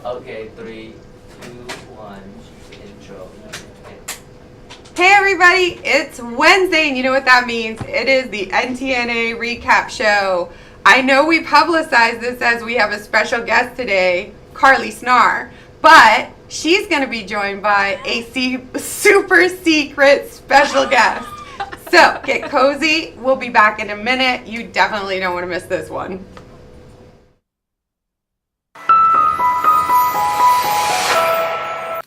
Okay, 3, 2, 1, intro. Hey everybody, it's Wednesday and you know what that means. It is the NTNA recap show. I know we publicized this as we have a special guest today, CARLY Snyr, but she's going to be joined by a super secret special guest. So get cozy. We'll be back in a minute. You definitely don't want to miss this one.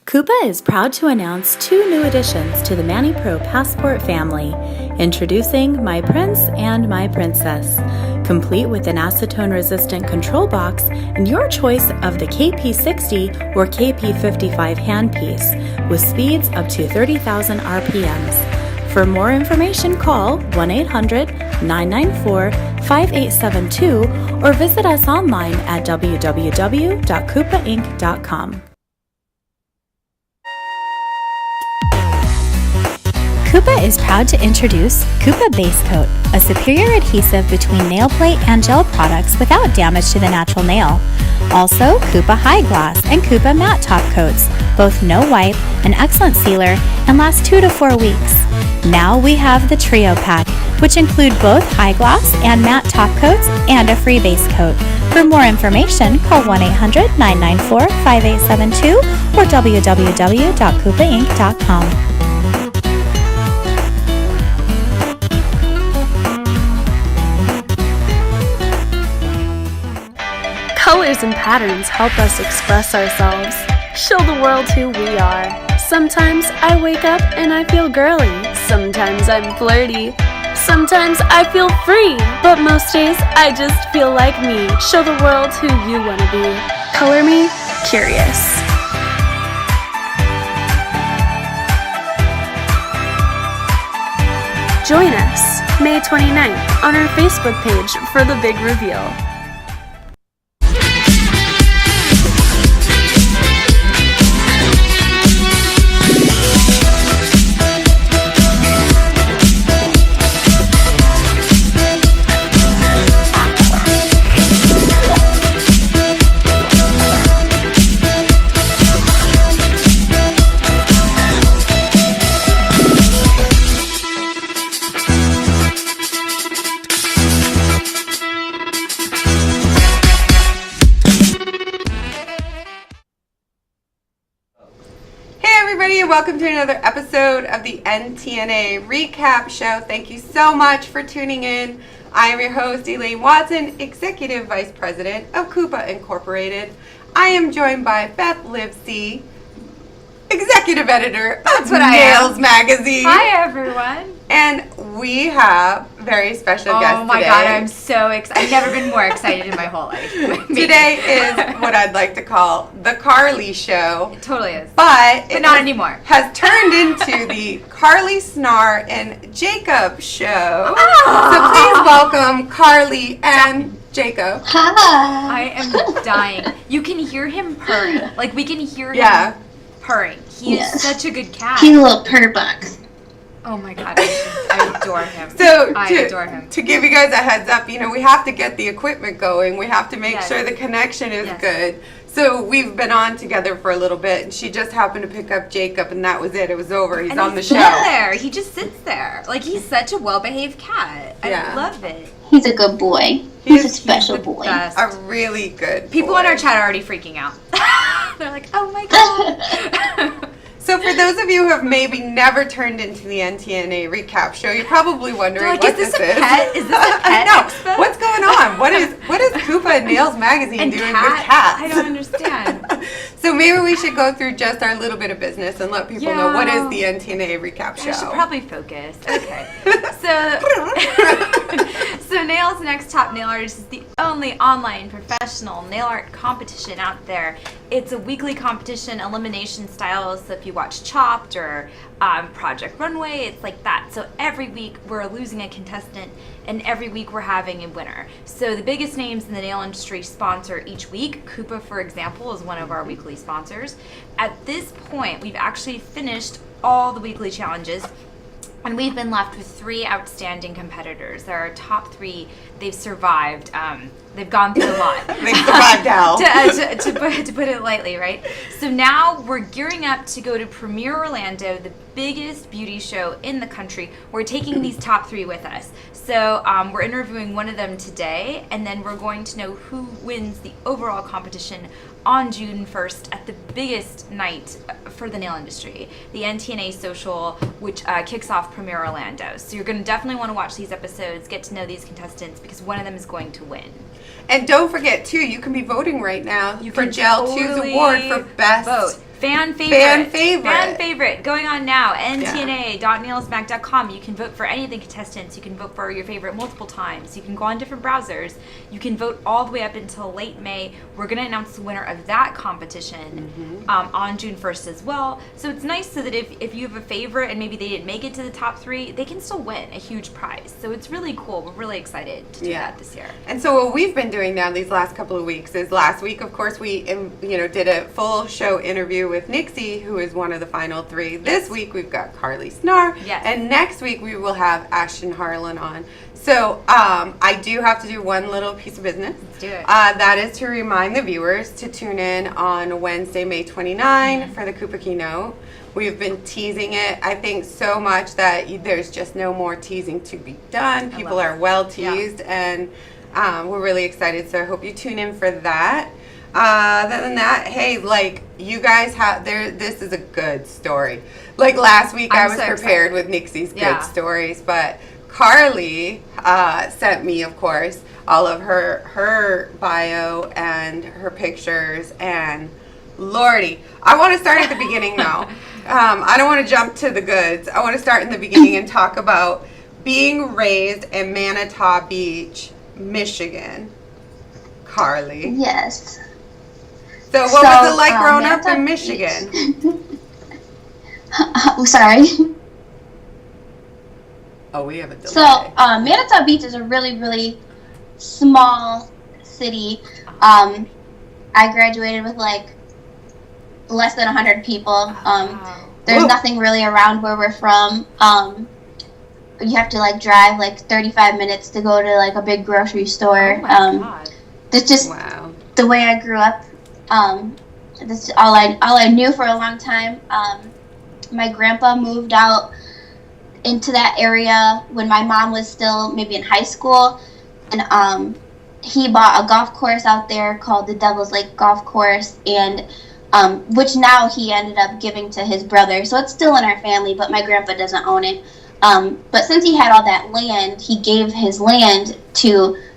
Coupa is proud to announce 2 new additions to the Manny Pro Passport family, introducing My Prince and My Princess, complete with an acetone-resistant control box and your choice of the KP60 or KP55 handpiece, with speeds up to 30,000 RPMs. For more information, call 1-800-994-5872 or visit us online at www.coupainc.com. Coupa is proud to introduce Coupa Base Coat, a superior adhesive between nail plate and gel products without damage to the natural nail. Also, Coupa High Gloss and Coupa Matte Top Coats, both no wipe, an excellent sealer, and last 2 to 4 weeks. Now we have the Trio Pack, which include both high gloss and matte top coats and a free base coat. For more information, call 1-800-994-5872 or www.coupainc.com. Colors and patterns help us express ourselves, show the world who we are. Sometimes I wake up and I feel girly, sometimes I'm flirty, sometimes I feel free, but most days I just feel like me. Show the world who you want to be. Color me curious. Join us May 29th on our Facebook page for the big reveal. Welcome to another episode of the NTNA recap show. Thank you so much for tuning in. I am your host, Elaine Watson, Executive Vice President of Coupa Incorporated. I am joined by Beth Livesey, Executive Editor of Nails Magazine. Hi, everyone. And we have a very special guest today. Oh my God, I'm so excited. I've never been more excited in my whole life. Today is what I'd like to call the CARLY show. It totally is. But not anymore. Has turned into the CARLY Snyr and Jacob show. Oh. So please welcome CARLY and Jacob. Hi. I am dying. You can hear him purring. Like, we can hear him purring. He is such a good cat. He's a little purr box. Oh my God, I adore him. So I adore him. To give you guys a heads up, we have to get the equipment going. We have to make sure the connection is good. So we've been on together for a little bit, and she just happened to pick up Jacob, and that was it. It was over. He's on the show. There. He just sits there. Like, he's such a well-behaved cat. I love it. He's a good boy. He's a special boy. Best. A really good People boy. in our chat are already freaking out. They're like, oh my God. So for those of you who have maybe never turned into the NTNA recap show, you're probably wondering what this is. Is this a pet? Is this a pet expo? What's going on? What is Coupa and Nails Magazine and doing cat? with cats? I don't understand. So maybe we should go through just our little bit of business and let people know what is the NTNA recap show. I should probably focus. Okay. So Nails Next Top Nail Artist is the only online professional nail art competition out there. It's a weekly competition, elimination style. So if you watch Chopped or Project Runway, it's like that. So every week we're losing a contestant, and every week we're having a winner. So the biggest names in the nail industry sponsor each week. Coupa, for example, is one of our weekly sponsors. At this point, we've actually finished all the weekly challenges, and we've been left with 3 outstanding competitors. They're our top 3 they've survived. They've gone through a lot. They've survived hell. to put it lightly, right? So now we're gearing up to go to Premiere Orlando, the biggest beauty show in the country. We're taking these top 3 with us. So we're interviewing one of them today, and then we're going to know who wins the overall competition on June 1st at the biggest night for the nail industry, the NTNA Social, which kicks off Premiere Orlando. So you're going to definitely want to watch these episodes, get to know these contestants, because one of them is going to win. And don't forget, too, you can be voting right now for Gel 2's award for best vote. Fan favorite. Fan favorite. Fan favorite. Going on now. NTNA.nailsmack.com. You can vote for any of the contestants. You can vote for your favorite multiple times. You can go on different browsers. You can vote all the way up until late May. We're going to announce the winner of that competition on June 1st as well. So it's nice so that if you have a favorite and maybe they didn't make it to the top 3, they can still win a huge prize. So it's really cool. We're really excited to do that this year. And so what we've been doing now these last couple of weeks is last week, of course, we did a full show interview with Nixie, who is one of the final 3. This week we've got CARLY Snyr, and next week we will have Ashton Harlan on. So I do have to do one little piece of business. Let's do it. That is to remind the viewers to tune in on Wednesday, May 29 for the Coupa Keynote. We've been teasing it, I think, so much that there's just no more teasing to be done. People are well teased, and we're really excited. So I hope you tune in for that. Other than that, hey, like, you guys have this is a good story. Like last week, I was prepared with Nixie's good stories, but CARLY sent me, of course, all of her bio and her pictures, and Lordy, I want to start at the beginning though. I don't want to jump to the goods. I want to start in the beginning and talk about being raised in Manitoba Beach, Michigan. CARLY. Yes. So what was it like growing up in Michigan? Sorry. Oh, we have a delay. So Manitoba Beach is a really, really small city. I graduated with like less than 100 people. There's nothing really around where we're from. You have to like drive like 35 minutes to go to like a big grocery store. That's just the way I grew up. This is all I knew for a long time. My grandpa moved out into that area when my mom was still maybe in high school, and he bought a golf course out there called the Devil's Lake Golf Course, and which now he ended up giving to his brother. So it's still in our family, but my grandpa doesn't own it. But since he had all that land, he gave his land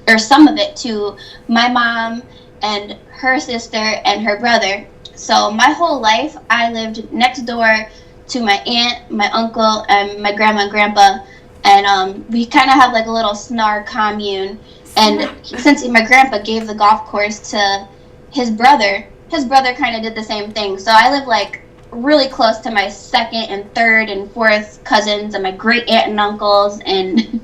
or some of it to my mom and her sister and her brother. So my whole life, I lived next door to my aunt, my uncle, and my grandma and grandpa. And we kind of have like a little Snyr commune. And since my grandpa gave the golf course to his brother kind of did the same thing. So I live like really close to my second and third and fourth cousins and my great aunt and uncles. And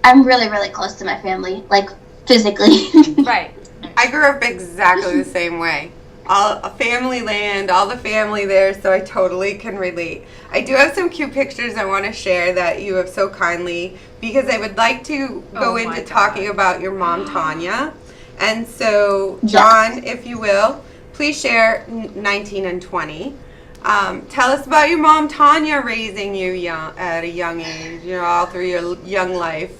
I'm really, really close to my family, like physically. Right. I grew up exactly the same way. All family land, all the family there, so I totally can relate. I do have some cute pictures I want to share that you have so kindly, because I would like to go into talking about your mom, Tanya. And so, John, if you will, please share 19 and 20. Tell us about your mom, Tanya, raising you at a young age, all through your young life.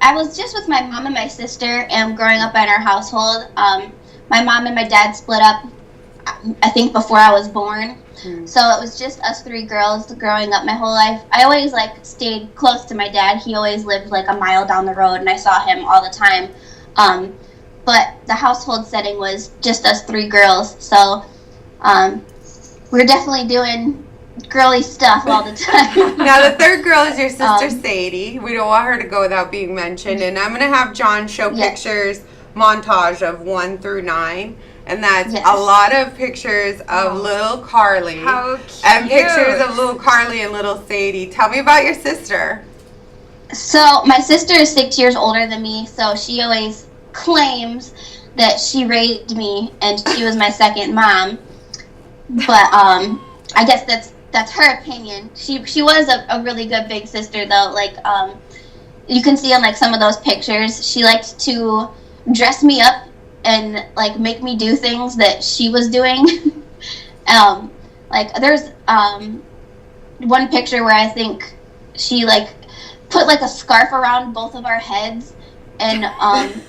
I was just with my mom and my sister and growing up in our household. My mom and my dad split up, I think, before I was born. So it was just us 3 girls growing up my whole life. I always stayed close to my dad. He always lived like a mile down the road, and I saw him all the time. But the household setting was just us 3 girls. So we're definitely doing girly stuff all the time. Now the third girl is your sister Sadie. We don't want her to go without being mentioned, and I'm going to have John show pictures, montage of 1 through 9, and that's a lot of pictures of little CARLY. How cute. And pictures of little CARLY and little Sadie. Tell me about your sister. So my sister is 6 years older than me, so she always claims that she raised me and she was my second mom, but I guess that's that's her opinion. She was a really good big sister though. Like you can see on like some of those pictures, she liked to dress me up and like make me do things that she was doing. Like there's one picture where I think she like put like a scarf around both of our heads and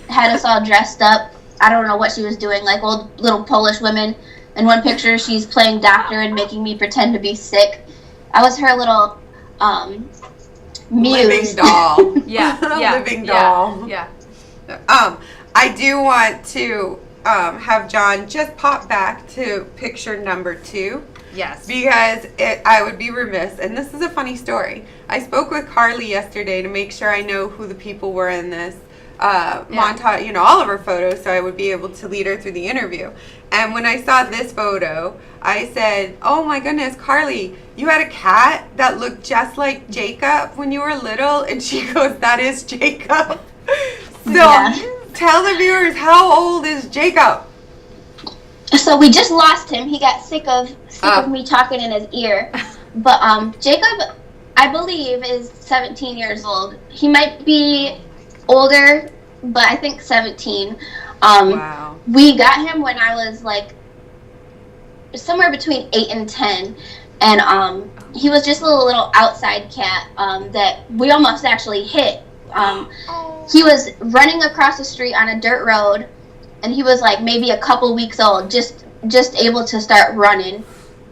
had us all dressed up. I don't know what she was doing, like old little Polish women. In one picture, she's playing doctor and making me pretend to be sick. I was her little muse. Living doll. Yeah. Living doll. Yeah. I do want to have John just pop back to picture number 2. Yes. Because I would be remiss, and this is a funny story. I spoke with Carly yesterday to make sure I know who the people were in this montage, all of her photos, so I would be able to lead her through the interview. And when I saw this photo, I said, "Oh my goodness, Carly, you had a cat that looked just like Jacob when you were little?" And she goes, "That is Jacob." So tell the viewers, how old is Jacob? So we just lost him. He got sick of me talking in his ear. But Jacob, I believe, is 17 years old. He might be older, but I think 17. Wow. We got him when I was like somewhere between 8 and 10. And he was just a little outside cat that we almost actually hit. He was running across the street on a dirt road, and he was like maybe a couple weeks old, just able to start running.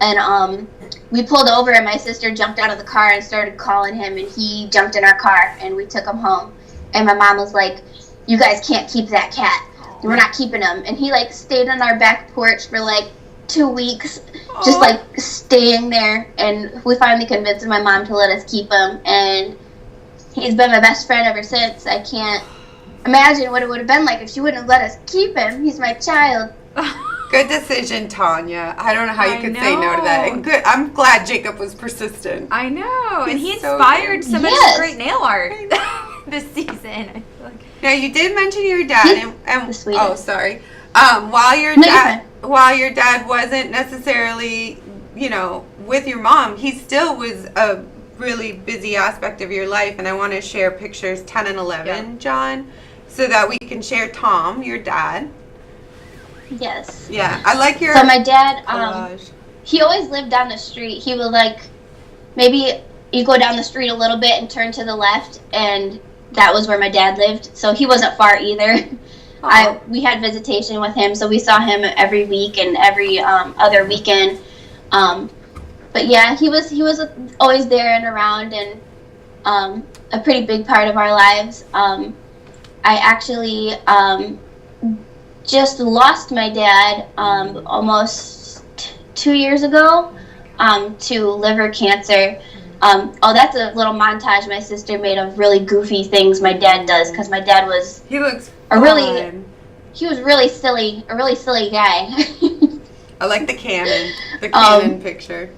And we pulled over, and my sister jumped out of the car and started calling him, and he jumped in our car, and we took him home. And my mom was like, "You guys can't keep that cat. We're not keeping him." And he like stayed on our back porch for like 2 weeks, just like staying there. And we finally convinced my mom to let us keep him, and he's been my best friend ever since. I can't imagine what it would have been like if she wouldn't have let us keep him. He's my child. Good decision, Tanya. I don't know how you could say no to that. And good. I'm glad Jacob was persistent. I know. And he He's so inspired good. so much great nail art this season. I feel like. Now you did mention your dad, and the sweetest. oh, sorry. While your dad wasn't necessarily, with your mom, he still was a really busy aspect of your life. And I want to share pictures 10 and 11, John, so that we can share Tom, your dad. Yes. Yeah, I like your. So my dad, collage. he always lived down the street. He would like, maybe you go down the street a little bit and turn to the left, and that was where my dad lived. So he wasn't far either. We had visitation with him, so we saw him every week and every other weekend. But yeah, he was always there and around, and a pretty big part of our lives. I actually just lost my dad almost 2 years ago to liver cancer. That's a little montage my sister made of really goofy things my dad does, because my dad was He looks he was a really silly guy. I like the Canon picture.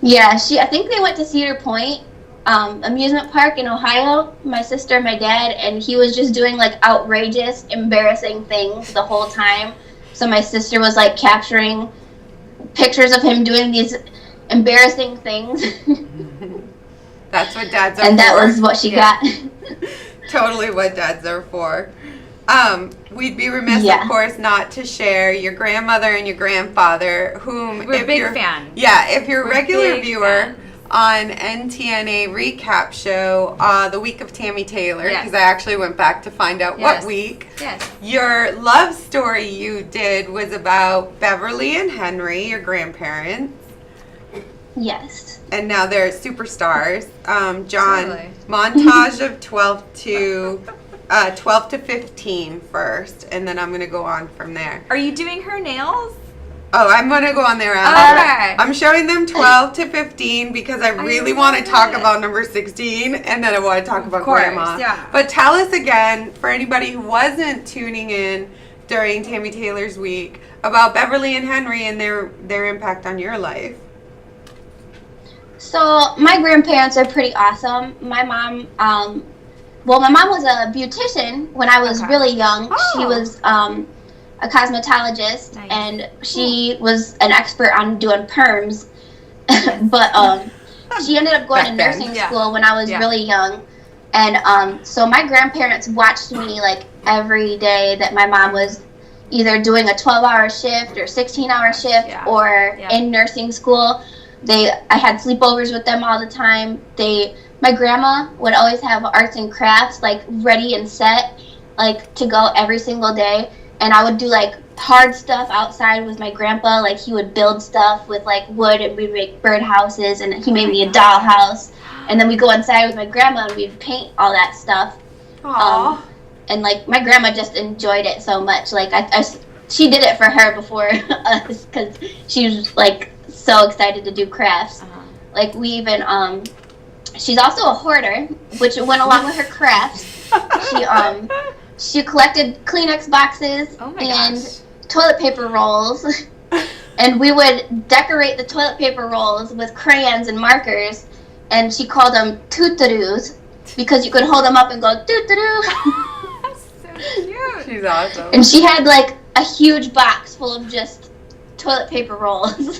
Yeah, I think they went to Cedar Point amusement park in Ohio, my sister and my dad, and he was just doing like outrageous, embarrassing things the whole time. So my sister was like capturing pictures of him doing these embarrassing things. That's what dads are for. And that was what she got. Totally what dads are for. We'd be remiss, of course, not to share your grandmother and your grandfather, whom We're big fans. Yeah, if you're a regular viewer fans. On NTNA recap show, the week of Tammy Taylor, because I actually went back to find out what week. Yes. Your love story you did was about Beverly and Henry, your grandparents. Yes. And now they're superstars. John, Totally. montage of 12 to 15 first, and then I'm going to go on from there. Are you doing her nails? Oh, I'm going to go on there after. I'm showing them 12 to 15 because I really want to talk about number 16, and then I want to talk about Grandma. Yeah. But tell us again, for anybody who wasn't tuning in during Tammy Taylor's week, about Beverly and Henry and their impact on your life. So my grandparents are pretty awesome. My mom, my mom was a beautician when I was really young. She was a cosmetologist, Nice. and she was an expert on doing perms. But she ended up going to Back then. nursing Yeah. school when I was Yeah. really young. And so my grandparents watched me like every day that my mom was either doing a 12-hour shift or 16-hour shift Yeah. or Yeah. in nursing school. I had sleepovers with them all the time. My grandma would always have arts and crafts like ready and set, like to go every single day. And I would do like hard stuff outside with my grandpa. Like he would build stuff with like wood, and we'd make bird houses, and he made me a doll house. And then we'd go inside with my grandma and we'd paint all that stuff. Aww. And like my grandma just enjoyed it so much. Like she did it for her before us, because she was like so excited to do crafts. Like we even she's also a hoarder, which went along with her crafts. She collected Kleenex boxes Oh my and gosh. toilet paper rolls, and we would decorate the toilet paper rolls with crayons and markers, and she called them tootaroos because you could hold them up and go tootaroo. So cute. She's awesome. And she had like a huge box full of just toilet paper rolls.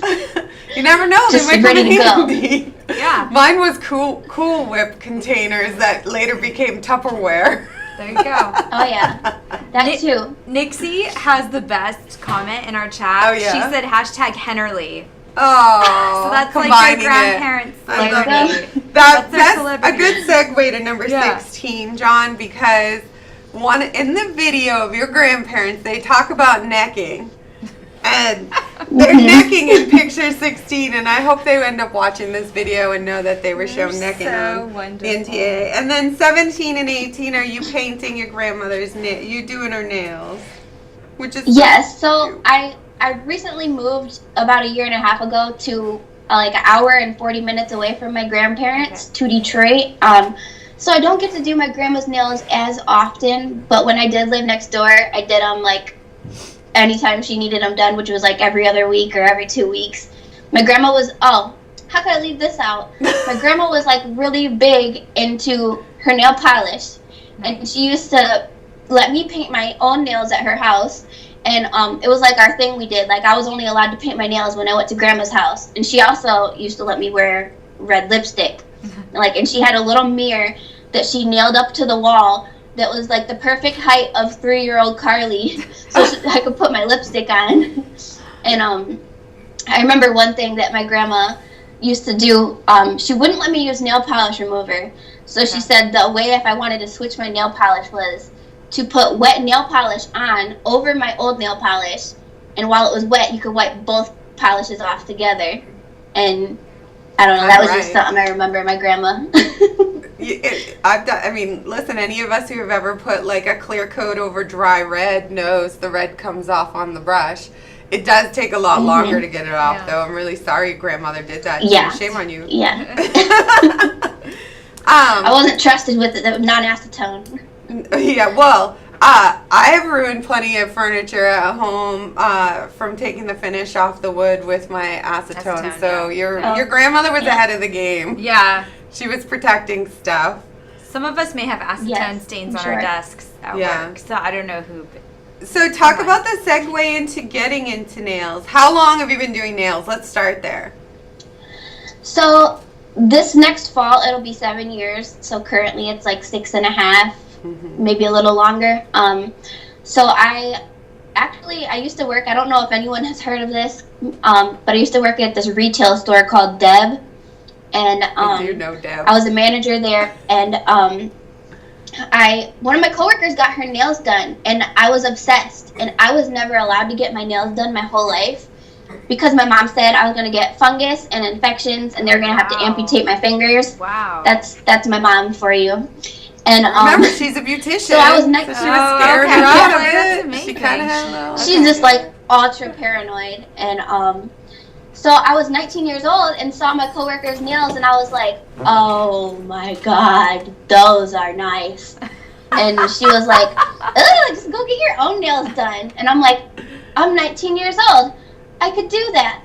You never know, they Just might come ready in to go. handy. Yeah. Mine was Cool Whip containers that later became Tupperware. There you go. Oh yeah, that Nick- too. Nixie has the best comment in our chat. Oh, yeah? She said hashtag Hennerly. Oh, So that's like combining your grandparents' it. I love celebrity. it. That's their That's celebrity. a good segue to number Yeah. 16, John, because in the video of your grandparents, they talk about necking. And they're necking in picture 16, and I hope they end up watching this video and know that they were shown necking so on wonderful. the NTA. And then 17 and 18, are you painting your grandmother's you doing her nails? Which is Yes. So I recently moved about a year and a half ago to like an hour and 40 minutes away from my grandparents to Detroit. So I don't get to do my grandma's nails as often, but when I did live next door, I did them like anytime she needed them done, which was like every other week or every 2 weeks. My grandma was, how could I leave this out? My grandma was like really big into her nail polish, and she used to let me paint my own nails at her house. And it was like our thing we did. Like I was only allowed to paint my nails when I went to grandma's house, and she also used to let me wear red lipstick. And she had a little mirror that she nailed up to the wall that was like the perfect height of 3-year-old Carly, so I could put my lipstick on. And I remember one thing that my grandma used to do. She wouldn't let me use nail polish remover, so she said the way if I wanted to switch my nail polish was to put wet nail polish on over my old nail polish, and while it was wet, you could wipe both polishes off together. And I don't know, that was just Right. something I remember my grandma. Listen, any of us who have ever put like a clear coat over dry red knows the red comes off on the brush. It does take a lot longer to get it off, Yeah. though. I'm really sorry your grandmother did that. Yeah. Shame on you. Yeah. I um, wasn't trusted with the non-acetone. yeah, well, I have ruined plenty of furniture at home from taking the finish off the wood with my acetone. Acetone, So yeah. your grandmother was ahead of the game. Yeah. She was protecting stuff. Some of us may have acetone Yes, stains I'm on sure. our desks at Yeah. work, so I don't know who. So talk Okay. about the segue into getting into nails. How long have you been doing nails? Let's start there. So this next fall, it'll be 7 years. So currently it's like 6.5, maybe a little longer. So I used to work, I don't know if anyone has heard of this, but I used to work at this retail store called Deb. And I do know Deb. I was a manager there, and one of my coworkers got her nails done, and I was obsessed, and I was never allowed to get my nails done my whole life because my mom said I was going to get fungus and infections, and they were going to have to Wow. amputate my fingers. Wow. That's my mom for you. And Remember, she's a beautician. so I was so next- she was Oh, scared okay. her out of That's it. amazing. She kind of had a little. she's just like ultra paranoid, and so I was 19 years old and saw my coworker's nails, and I was like, oh my god, those are nice. And she was like, ugh, just go get your own nails done. And I'm like, I'm 19 years old, I could do that.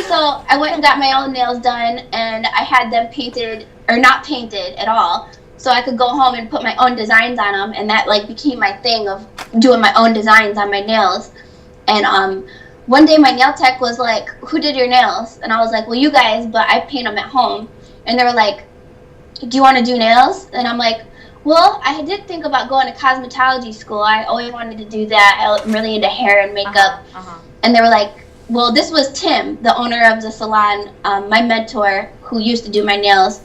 So I went and got my own nails done, and I had them painted, or not painted at all, so I could go home and put my own designs on them, and that like became my thing of doing my own designs on my nails. And one day my nail tech was like, "Who did your nails?" And I was like, "Well, you guys, but I paint them at home." And they were like, "Do you want to do nails?" And I'm like, "Well, I did think about going to cosmetology school. I always wanted to do that. I'm really into hair and makeup." And they were like, well, this was Tim, the owner of the salon, my mentor, who used to do my nails.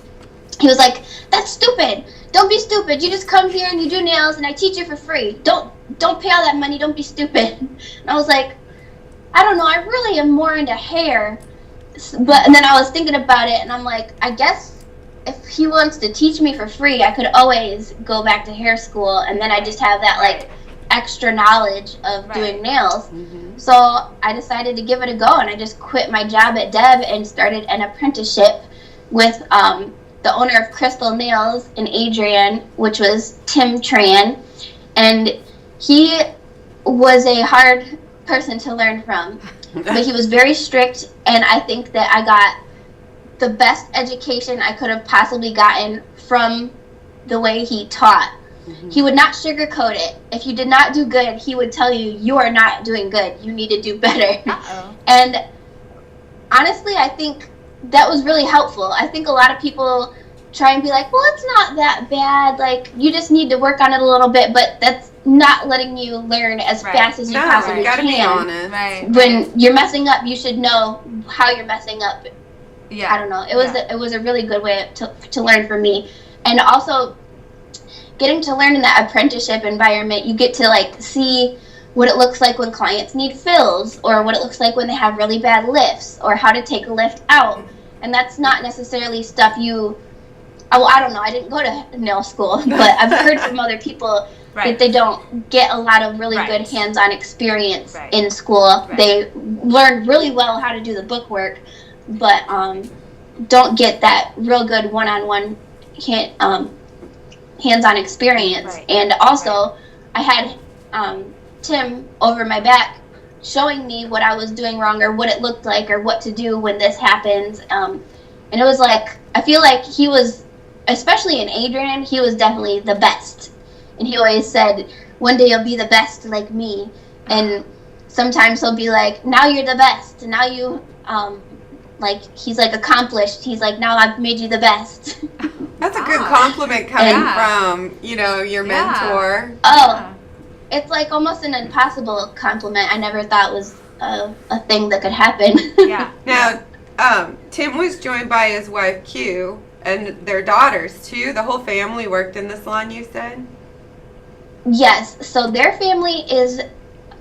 He was like, "That's stupid. Don't be stupid. You just come here and you do nails, and I teach you for free. Don't pay all that money. Don't be stupid." And I was like, I don't know. I really am more into hair. And then I was thinking about it, and I'm like, I guess if he wants to teach me for free, I could always go back to hair school, and then I just have that like extra knowledge of doing nails. So I decided to give it a go, and I just quit my job at Deb and started an apprenticeship with the owner of Crystal Nails in Adrian, which was Tim Tran. And he was a hard person to learn from, but he was very strict, and I think that I got the best education I could have possibly gotten from the way he taught. He would not sugarcoat it. If you did not do good, he would tell you, "You are not doing good. You need to do better." And honestly, I think that was really helpful. I think a lot of people try and be like, "Well, it's not that bad. Like, you just need to work on it a little bit," but that's not letting you learn as fast as you possibly gotta can. Be honest. When you're messing up, you should know how you're messing up. Yeah. I don't know. It was a really good way to learn for me. And also, getting to learn in that apprenticeship environment, you get to like see what it looks like when clients need fills, or what it looks like when they have really bad lifts, or how to take a lift out. And that's not necessarily stuff I don't know, I didn't go to nail school, but I've heard from other people that they don't get a lot of really good hands-on experience in school. They learn really well how to do the book work, but don't get that real good one-on-one hands-on experience. And also, I had Tim over my back showing me what I was doing wrong, or what it looked like, or what to do when this happens. And it was like, I feel like he was, especially in Adrian, he was definitely the best. And he always said, "One day you'll be the best like me." And sometimes he'll be like, "Now you're the best. Now you, like, he's like accomplished. He's like, "Now I've made you the best." That's a good compliment coming from, your mentor. It's like almost an impossible compliment. I never thought was a thing that could happen. Now, Tim was joined by his wife, Q, and their daughters, too. The whole family worked in the salon, you said? Yes. So their family is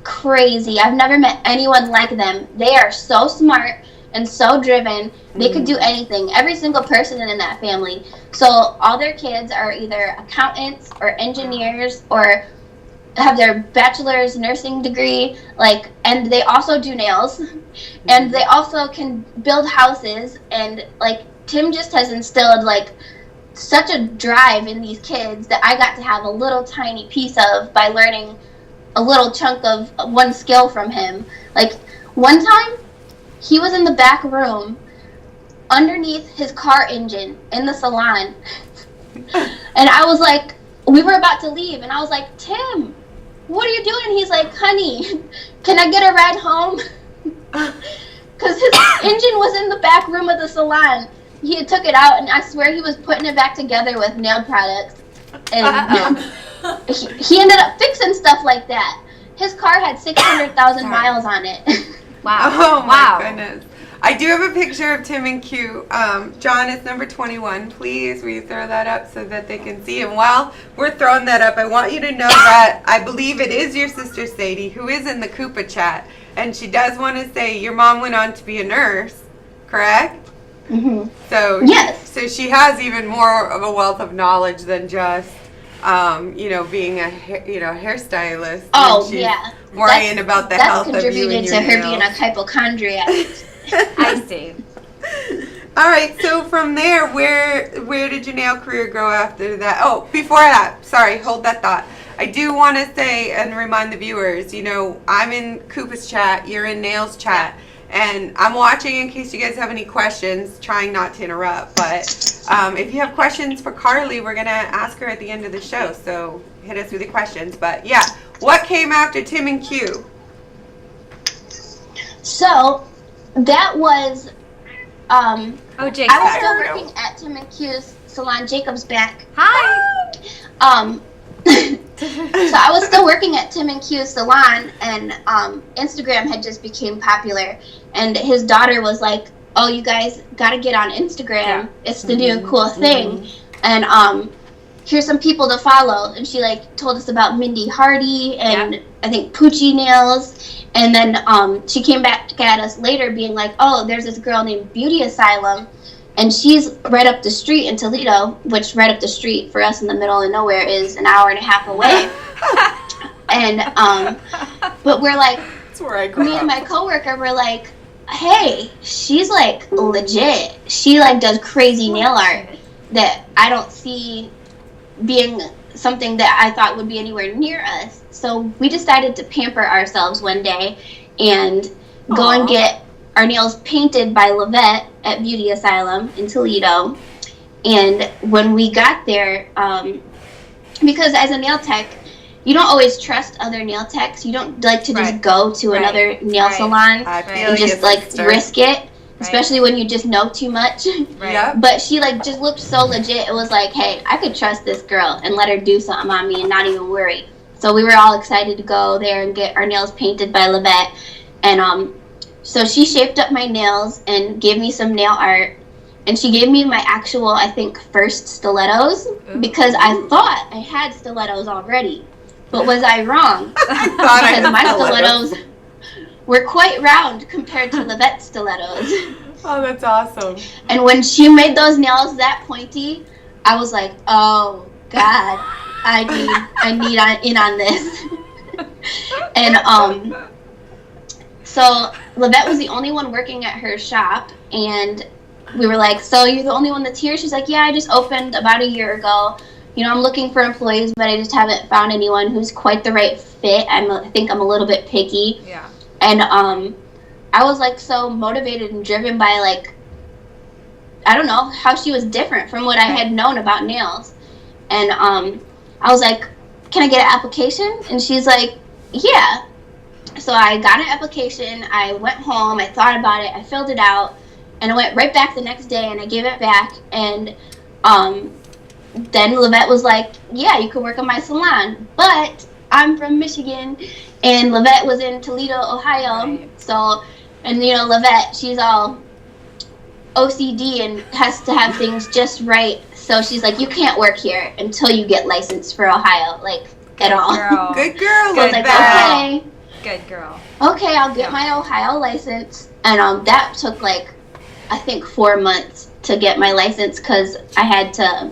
crazy. I've never met anyone like them. They are so smart and so driven. They could do anything. Every single person in that family. So all their kids are either accountants or engineers or have their bachelor's nursing degree, and they also do nails, and they also can build houses. And Tim just has instilled such a drive in these kids that I got to have a little tiny piece of by learning a little chunk of one skill from him. One time, he was in the back room underneath his car engine in the salon. And I was like, we were about to leave, and I was like, "Tim, what are you doing?" He's like, "Honey, can I get a ride home?" Because his engine was in the back room of the salon. He had took it out, and I swear he was putting it back together with nail products. And he ended up fixing stuff like that. His car had 600,000 miles on it. Wow. Oh, my goodness. I do have a picture of Tim and Q. John, it's number 21. Please, will you throw that up so that they can see? And while we're throwing that up, I want you to know that I believe it is your sister, Sadie, who is in the Coupa chat. And she does want to say your mom went on to be a nurse, correct? Mm-hmm. So, yes. So she has even more of a wealth of knowledge than just, being a hairstylist. Oh, she's yeah. worrying about the health of you and your That's contributed to her nails. being a hypochondriac. I see. All right, so from there, where did your nail career go after that? Oh, before that, sorry, hold that thought. I do want to say and remind the viewers, I'm in Coupa's chat, you're in Nails chat, and I'm watching in case you guys have any questions, trying not to interrupt. But if you have questions for Carly, we're going to ask her at the end of the show, so hit us with the questions. But yeah, what came after Tim and Q? So that was Oh, Jake's I was back. still working at Tim and Q's salon. Jacob's back. Hi. So I was still working at Tim and Q's salon, and Instagram had just became popular, and his daughter was like, "Oh, you guys got to get on Instagram. Yeah. It's the new cool thing." And here's some people to follow. And she like told us about Mindy Hardy and I think Poochie Nails. And then she came back at us later being like, "Oh, there's this girl named Beauty Asylum, and she's right up the street in Toledo," which right up the street for us in the middle of nowhere is an hour and a half away. And but we're like, That's where I grew me up. and my coworker were like, "Hey, she's like legit. She like does crazy nail art that I don't see being something that I thought would be anywhere near us." So we decided to pamper ourselves one day and go and get our nails painted by Lavette at Beauty Asylum in Toledo. And when we got there, because as a nail tech, you don't always trust other nail techs. You don't like to just go to another nail salon I feel and you, just like sister. risk it, especially when you just know too much. Yep. But she like just looked so legit. It was like, hey, I could trust this girl and let her do something on me and not even worry. So we were all excited to go there and get our nails painted by Lavette. And so she shaped up my nails and gave me some nail art. And she gave me my actual, I think, first stilettos because I thought I had stilettos already. But was I wrong? Because my stilettos were quite round compared to Lavette's stilettos. Oh, that's awesome. And when she made those nails that pointy, I was like, "Oh God, I need in on this." And so Lavette was the only one working at her shop, and we were like, "So you're the only one that's here?" She's like, "Yeah, I just opened about a year ago. You know, I'm looking for employees, but I just haven't found anyone who's quite the right fit. I think I'm a little bit picky." Yeah. And I was like so motivated and driven by like, I don't know, how she was different from what I had known about nails. And I was like, "Can I get an application?" And she's like, "Yeah." So I got an application. I went home. I thought about it. I filled it out. And I went right back the next day and I gave it back. And then Lavette was like, "Yeah, you can work in my salon. But I'm from Michigan." And Lavette was in Toledo, Ohio. Right. So, and you know, Lavette, she's all OCD and has to have things just right. So she's like, "You can't work here until you get licensed for Ohio, like at all." Girl. Good girl, So I was like, Lavette. Good girl. okay, I'll get my Ohio license. And that took like, I think 4 months to get my license because I had to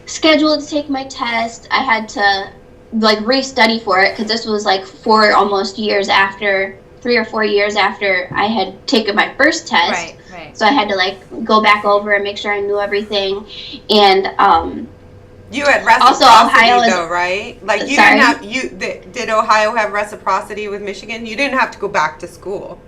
schedule to take my test. I had to like re-study for it because this was like 3 or 4 years after I had taken my first test. Right. So I had to like go back over and make sure I knew everything. And You had Also, reciprocity Ohio is- though, right? Like you Sorry? didn't have did Ohio have reciprocity with Michigan? You didn't have to go back to school.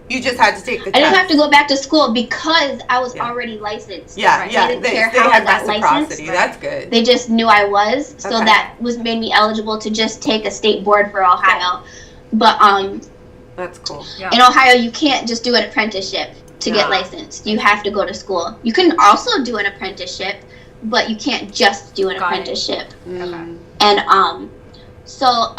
You just had to take the I test. didn't have to go back to school because I was Yeah. already licensed. Yeah, They yeah. didn't They care how I had got reciprocity. licensed. That's good. They just knew I was, so Okay. that made me eligible to just take a state board for Ohio. But That's cool. in Ohio, you can't just do an apprenticeship to get licensed. You have to go to school. You can also do an apprenticeship, but you can't just do an Got it. apprenticeship. Mm. And so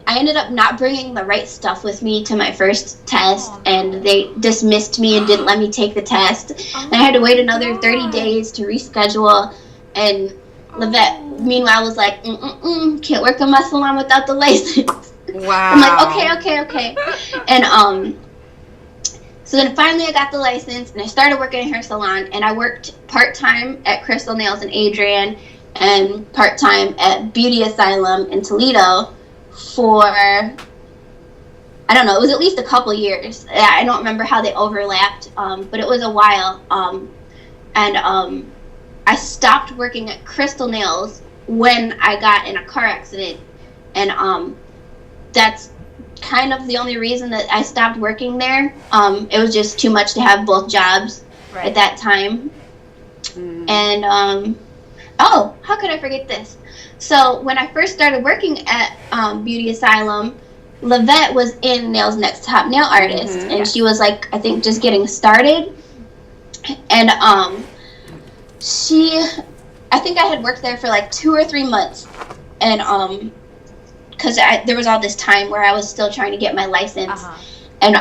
I ended up not bringing the right stuff with me to my first test, and they dismissed me and didn't let me take the test. And I had to wait another 30 days to reschedule. And Lavette, meanwhile, was like, "Can't work in my salon without the license." Wow. I'm like, okay. And so then finally I got the license and I started working in her salon, and I worked part-time at Crystal Nails in Adrian and part-time at Beauty Asylum in Toledo for, I don't know, it was at least a couple years. I don't remember how they overlapped, but it was a while. And I stopped working at Crystal Nails when I got in a car accident. And that's kind of the only reason that I stopped working there. It was just too much to have both jobs at that time. And how could I forget this? So when I first started working at Beauty Asylum, Lavette was in Nails Next Top Nail Artist, and she was like, I think, just getting started. And I think I had worked there for like 2 or 3 months, and because there was all this time where I was still trying to get my license, and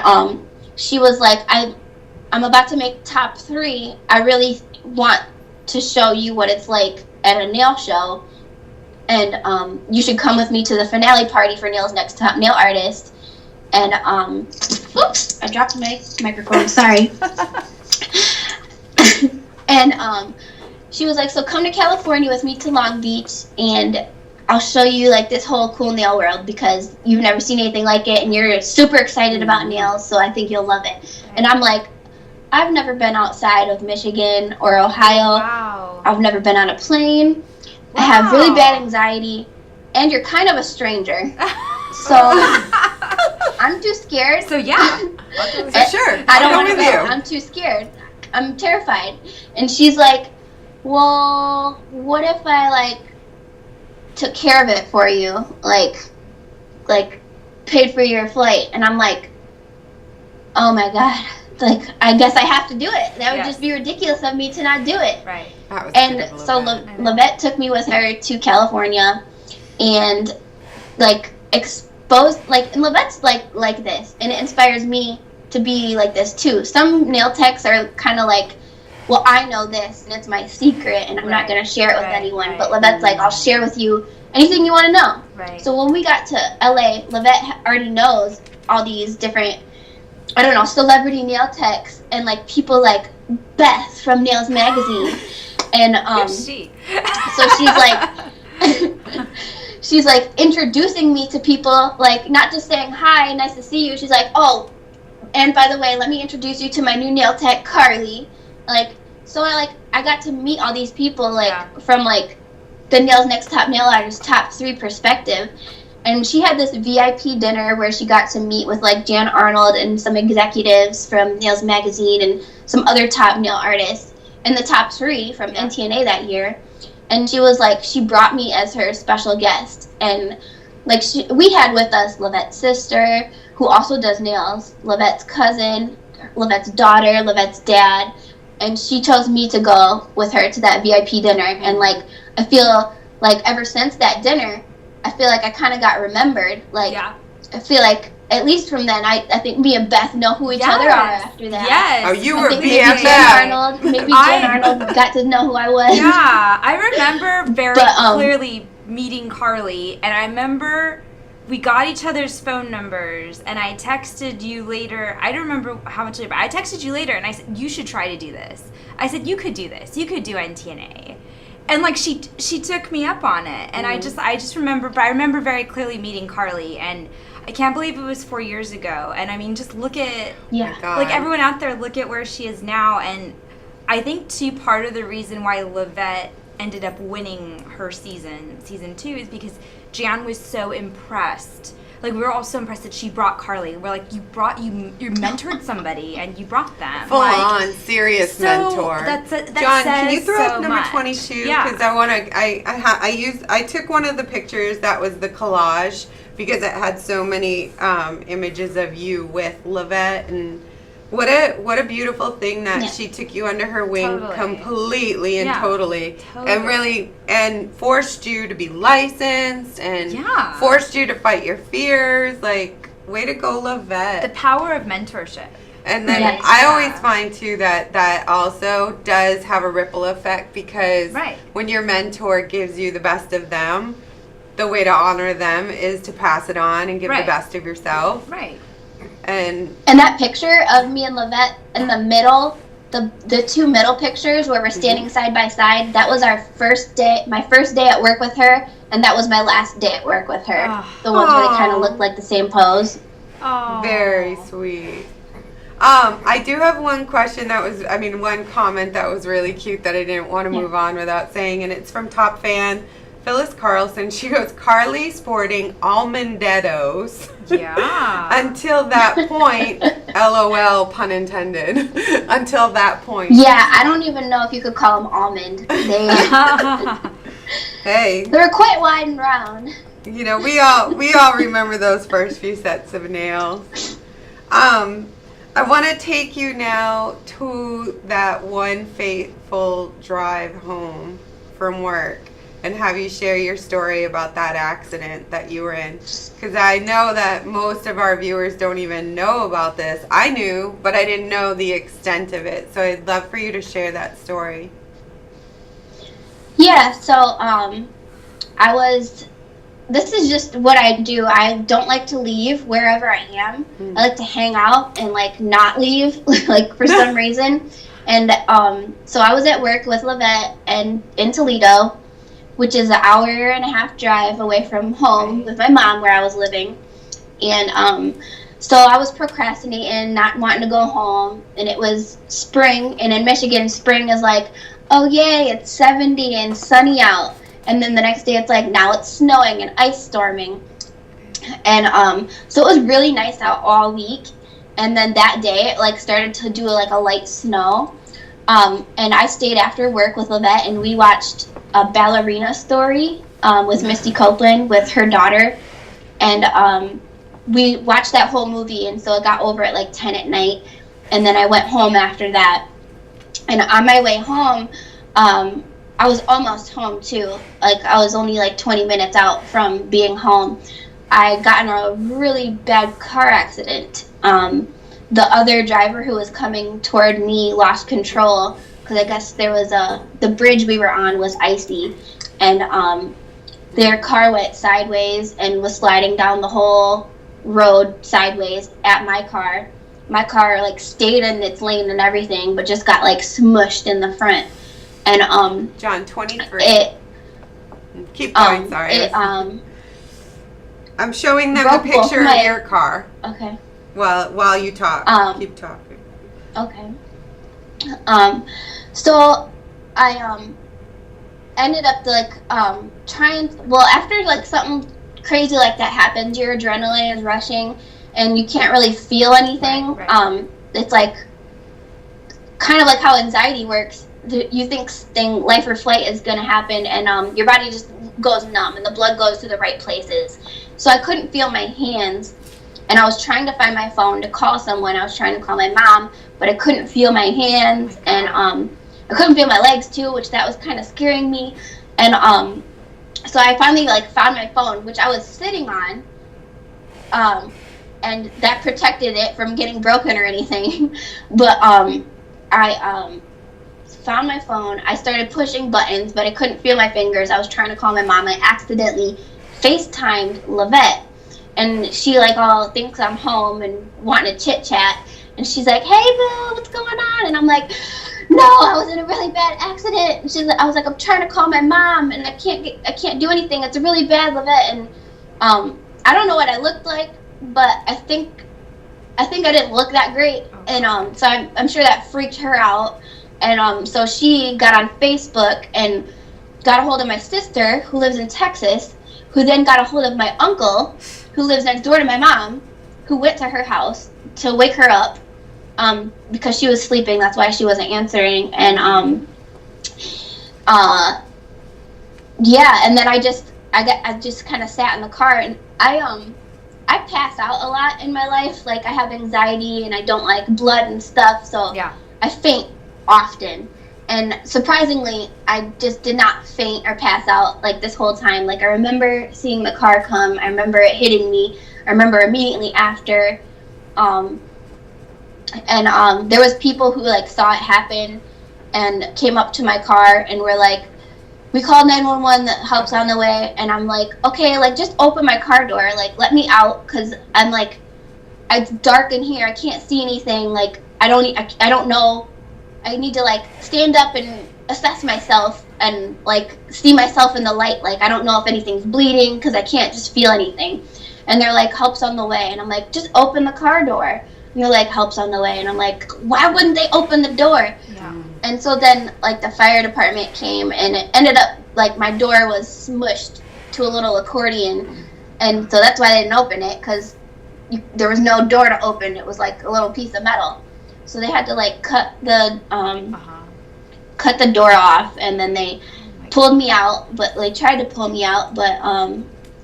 she was like, I'm about to make top 3. I really want to show you what it's like at a nail show, and you should come with me to the finale party for Nails Next Top Nail Artist. And oops, I dropped my microphone, sorry. And she was like, so come to California with me to Long Beach, and I'll show you like this whole cool nail world, because you've never seen anything like it, and you're super excited about nails, so I think you'll love it. And I'm like, I've never been outside of Michigan or Ohio. Wow. I've never been on a plane. Wow. I have really bad anxiety, and you're kind of a stranger. So I'm too scared. So yeah. For sure. I don't want to with go. you. I'm too scared. I'm terrified. And she's like, well, what if I like took care of it for you? Like paid for your flight. And I'm like, oh my God. Like, I guess I have to do it. That would just be ridiculous of me to not do it. Right. And so Lavette took me with her to California, and like exposed, like, and Lavette's like this, and it inspires me to be like this too. Some nail techs are kind of like, well, I know this and it's my secret and I'm not going to share it with anyone. But Lavette's like, I'll share with you anything you want to know. Right. So when we got to LA, Lavette already knows all these different, I don't know, celebrity nail techs, and like people like Beth from Nails Magazine. And Who's she? so she's like introducing me to people, like not just saying hi, nice to see you. She's like, oh, and by the way, let me introduce you to my new nail tech, Carly. Like, so I got to meet all these people, like from like the Nails Next Top Nail Artist top 3 perspective. And she had this VIP dinner where she got to meet with like Jan Arnold and some executives from Nails Magazine and some other top nail artists in the top 3 from NTNA that year. And she was like, she brought me as her special guest. And like we had with us Lavette's sister, who also does nails, Lavette's cousin, Lavette's daughter, Lavette's dad. And she chose me to go with her to that VIP dinner. And like, I feel like ever since that dinner, I feel like I kind of got remembered. Like, I feel like at least from then, I think me and Beth know who each other are after that. Yes. Oh, you I were think BFF. maybe Jen Arnold got to know who I was. Yeah, I remember very clearly meeting Carly, and I remember we got each other's phone numbers, and I texted you later. I don't remember how much later, but I texted you later, and I said, you should try to do this. I said, you could do this. You could do NTNA. And like she took me up on it, and I just remember, but I remember very clearly meeting Carly, and I can't believe it was 4 years ago. And I mean, just look at like everyone out there, look at where she is now. And I think too, part of the reason why Lavette ended up winning her season 2 is because Jan was so impressed. Like, we were all so impressed that she brought Carly. We're like, you mentored somebody and you brought them. Full like, on serious mentor. That John, can you throw so up number much. 22? Yeah. Because I took one of the pictures that was the collage because it had so many images of you with Lavette, and what a beautiful thing that she took you under her wing completely and totally, and really and forced you to be licensed and forced you to fight your fears. Like, way to go, Lavette. The power of mentorship. And then I always find too that also does have a ripple effect, because when your mentor gives you the best of them, the way to honor them is to pass it on and give the best of yourself. Right. And that picture of me and Lavette in the middle, the 2 middle pictures where we're standing side by side, that was our first day, my first day at work with her, and that was my last day at work with her. The ones where they kind of looked like the same pose. Oh. Very sweet. I do have one question one comment that was really cute that I didn't want to move on without saying, and it's from top fan Phyllis Carlson. She goes, Carly sporting almondettos. Yeah. Until that point, LOL, pun intended. Until that point. Yeah, I don't even know if you could call them almond. They Hey, They were quite wide and round. you know, we all remember those first few sets of nails. I want to take you now to that one fateful drive home from work and have you share your story about that accident that you were in. Because I know that most of our viewers don't even know about this. I knew, but I didn't know the extent of it. So I'd love for you to share that story. Yeah, so this is just what I do. I don't like to leave wherever I am. I like to hang out and like not leave, like for some reason. And so I was at work with Lavette and in Toledo, which is an hour and a half drive away from home with my mom where I was living. And so I was procrastinating, not wanting to go home. And it was spring, and in Michigan, spring is like, oh yay, it's 70 and sunny out. And then the next day it's like, now it's snowing and ice storming. And so it was really nice out all week. And then that day it like started to do like a light snow. And I stayed after work with Lavette and we watched a ballerina story with Misty Copeland with her daughter. And we watched that whole movie, and so it got over at like 10 at night. And then I went home after that. And on my way home, I was almost home too. Like I was only like 20 minutes out from being home. I got in a really bad car accident. The other driver who was coming toward me lost control because I guess there was the bridge we were on was icy, and their car went sideways and was sliding down the whole road sideways at my car. My car like stayed in its lane and everything, but just got like smushed in the front. And John, 23. Keep going. Sorry. I'm showing them a picture of your car. Okay. While you talk, keep talking. Okay. So I ended up like trying. Well, after like something crazy like that happens, your adrenaline is rushing, and you can't really feel anything. Right. It's like kind of like how anxiety works. You think life or flight is going to happen, and your body just goes numb and the blood goes to the right places. So I couldn't feel my hands, and I was trying to find my phone to call someone. I was trying to call my mom, but I couldn't feel my hands, and I couldn't feel my legs too, which that was kind of scaring me. And so I finally like found my phone, which I was sitting on, and that protected it from getting broken or anything. But I found my phone. I started pushing buttons, but I couldn't feel my fingers. I was trying to call my mom. I accidentally FaceTimed Lavette, and she like all thinks I'm home and wanting to chit chat. And she's like, "Hey, boo, what's going on?" And I'm like, "No, I was in a really bad accident." And I was like, "I'm trying to call my mom, and I can't do anything. It's really bad, Lavette." And I don't know what I looked like, but I think I didn't look that great. And so I'm sure that freaked her out. And so she got on Facebook and got a hold of my sister, who lives in Texas, who then got a hold of my uncle, who lives next door to my mom, who went to her house to wake her up because she was sleeping. That's why she wasn't answering. And yeah, and then I just kind of sat in the car, and I pass out a lot in my life. Like I have anxiety and I don't like blood and stuff, so yeah. I faint often. And surprisingly, I just did not faint or pass out like this whole time. Like I remember seeing the car come. I remember it hitting me. I remember immediately after. And there was people who like saw it happen and came up to my car and were like, "We called 911, that help's on the way." And I'm like, "Okay, like just open my car door, like let me out, because I'm like, it's dark in here. I can't see anything. Like I don't know. I need to like stand up and assess myself and like see myself in the light. Like I don't know if anything's bleeding because I can't just feel anything." And they're like, "Help's on the way." And I'm like, "Just open the car door." And they're like, "Help's on the way." And I'm like, why wouldn't they open the door? Yeah. And so then like the fire department came, and it ended up like my door was smushed to a little accordion. And so that's why they didn't open it, because there was no door to open. It was like a little piece of metal. So they had to like cut the door off, and then they pulled me out, but like tried to pull me out, but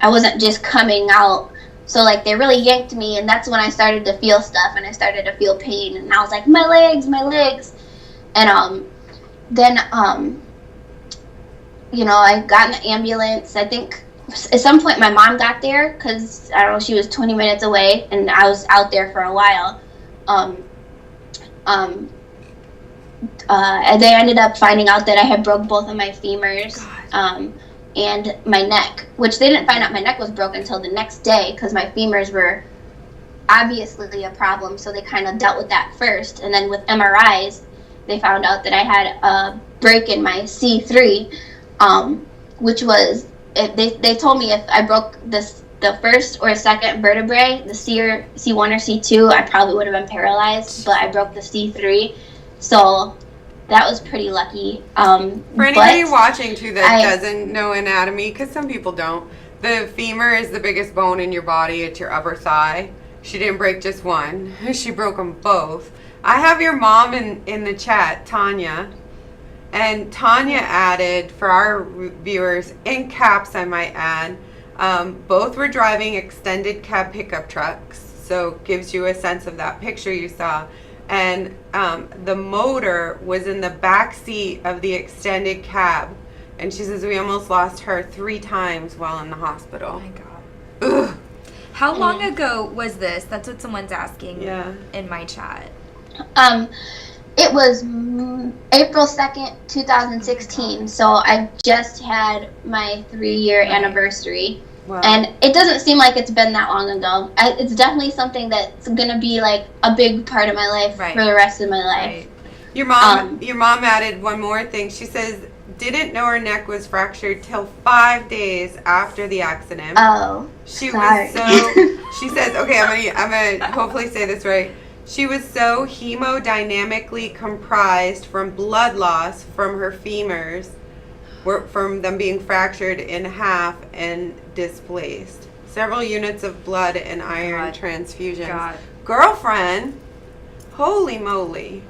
I wasn't just coming out. So like they really yanked me, and that's when I started to feel stuff, and I started to feel pain, and I was like, my legs, and then I got in the ambulance. I think at some point my mom got there because I don't know, she was 20 minutes away, and I was out there for a while. They ended up finding out that I had broke both of my femurs and my neck, which they didn't find out my neck was broken until the next day because my femurs were obviously a problem, so they kind of dealt with that first. And then with MRIs, they found out that I had a break in my C3, which was, they told me if I broke the first or second vertebrae, the C1 or C2, I probably would have been paralyzed, but I broke the C3, so that was pretty lucky. For anybody watching too that doesn't know anatomy, because some people don't, the femur is the biggest bone in your body. It's your upper thigh. She didn't break just one. She broke them both. I have your mom in the chat, Tanya. And Tanya added, for our viewers, in caps I might add, both were driving extended cab pickup trucks. So gives you a sense of that picture you saw. And the motor was in the back seat of the extended cab. And she says we almost lost her 3 times while in the hospital. Oh my God. Ugh. How long ago was this? That's what someone's asking in my chat. It was April 2nd, 2016. So I just had my 3-year anniversary. Wow. And it doesn't seem like it's been that long ago. It's definitely something that's going to be like a big part of my life for the rest of my life. Right. Your mom added one more thing. She says didn't know her neck was fractured till 5 days after the accident. Oh, she sorry. was so. She says, okay, I'm gonna hopefully say this right. She was so hemodynamically comprised from blood loss from her femurs, from them being fractured in half and displaced. Several units of blood and iron transfusions. Girlfriend, holy moly.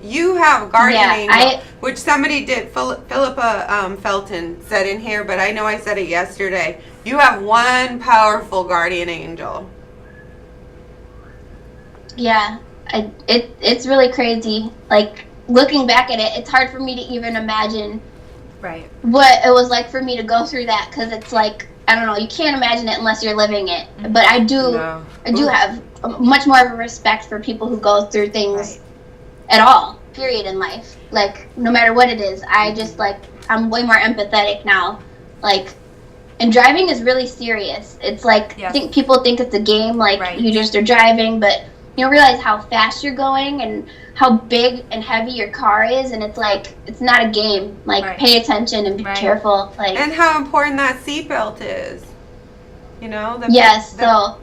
You have guardian angel, which somebody did, Philippa Felton said in here, but I know I said it yesterday. You have one powerful guardian angel. Yeah, it's really crazy. Like, looking back at it, it's hard for me to even imagine what it was like for me to go through that, because it's like, I don't know, you can't imagine it unless you're living it. But I do have much more of a respect for people who go through things at all, period, in life. Like, no matter what it is, I just, like, I'm way more empathetic now. Like, and driving is really serious. It's like, I think people think it's a game, like, you just are driving, but you don't realize how fast you're going and how big and heavy your car is, and it's like, it's not a game. Like, pay attention and be careful. Like, and how important that seatbelt is. You know? So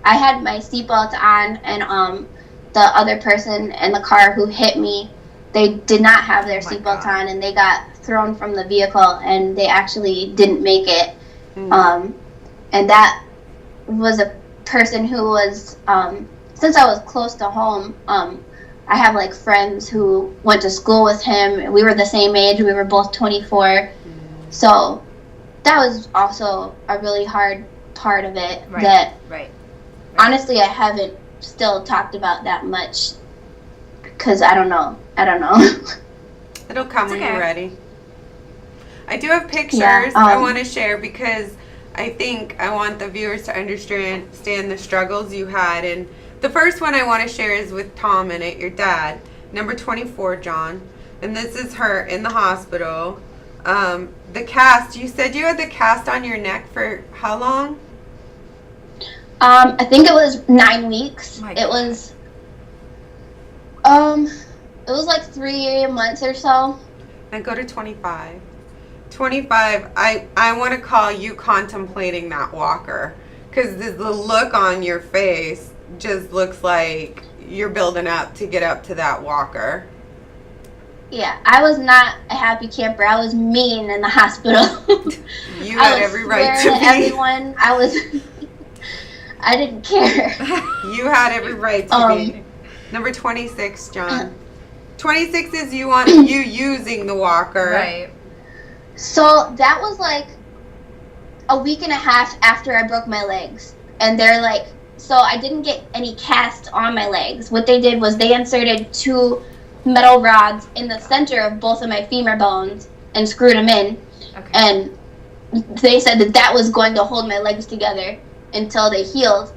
I had my seatbelt on, and the other person in the car who hit me, they did not have their seatbelt on, and they got thrown from the vehicle, and they actually didn't make it. And that was a person who was, since I was close to home, I have like friends who went to school with him. We were the same age. We were both 24. So that was also a really hard part of it that honestly I haven't still talked about that much, because I don't know. It'll come when you're ready. I do have pictures I want to share, because I think I want the viewers to understand the struggles you had. And the first one I want to share is with Tom in it, your dad, number 24, John. And this is her in the hospital. The cast, you said you had the cast on your neck for how long? I think it was 9 weeks. It was like 3 months or so. Then go to 25. 25, I want to call you contemplating that walker, because the look on your face just looks like you're building up to get up to that walker. Yeah, I was not a happy camper. I was mean in the hospital. You had every right to be. Everyone, I didn't care. You had every right to be. Number 26, John. 26 is you using the walker. So that was like a week and a half after I broke my legs. And they're like, so I didn't get any cast on my legs. What they did was they inserted 2 metal rods in the center of both of my femur bones and screwed them in. Okay. And they said that was going to hold my legs together until they healed.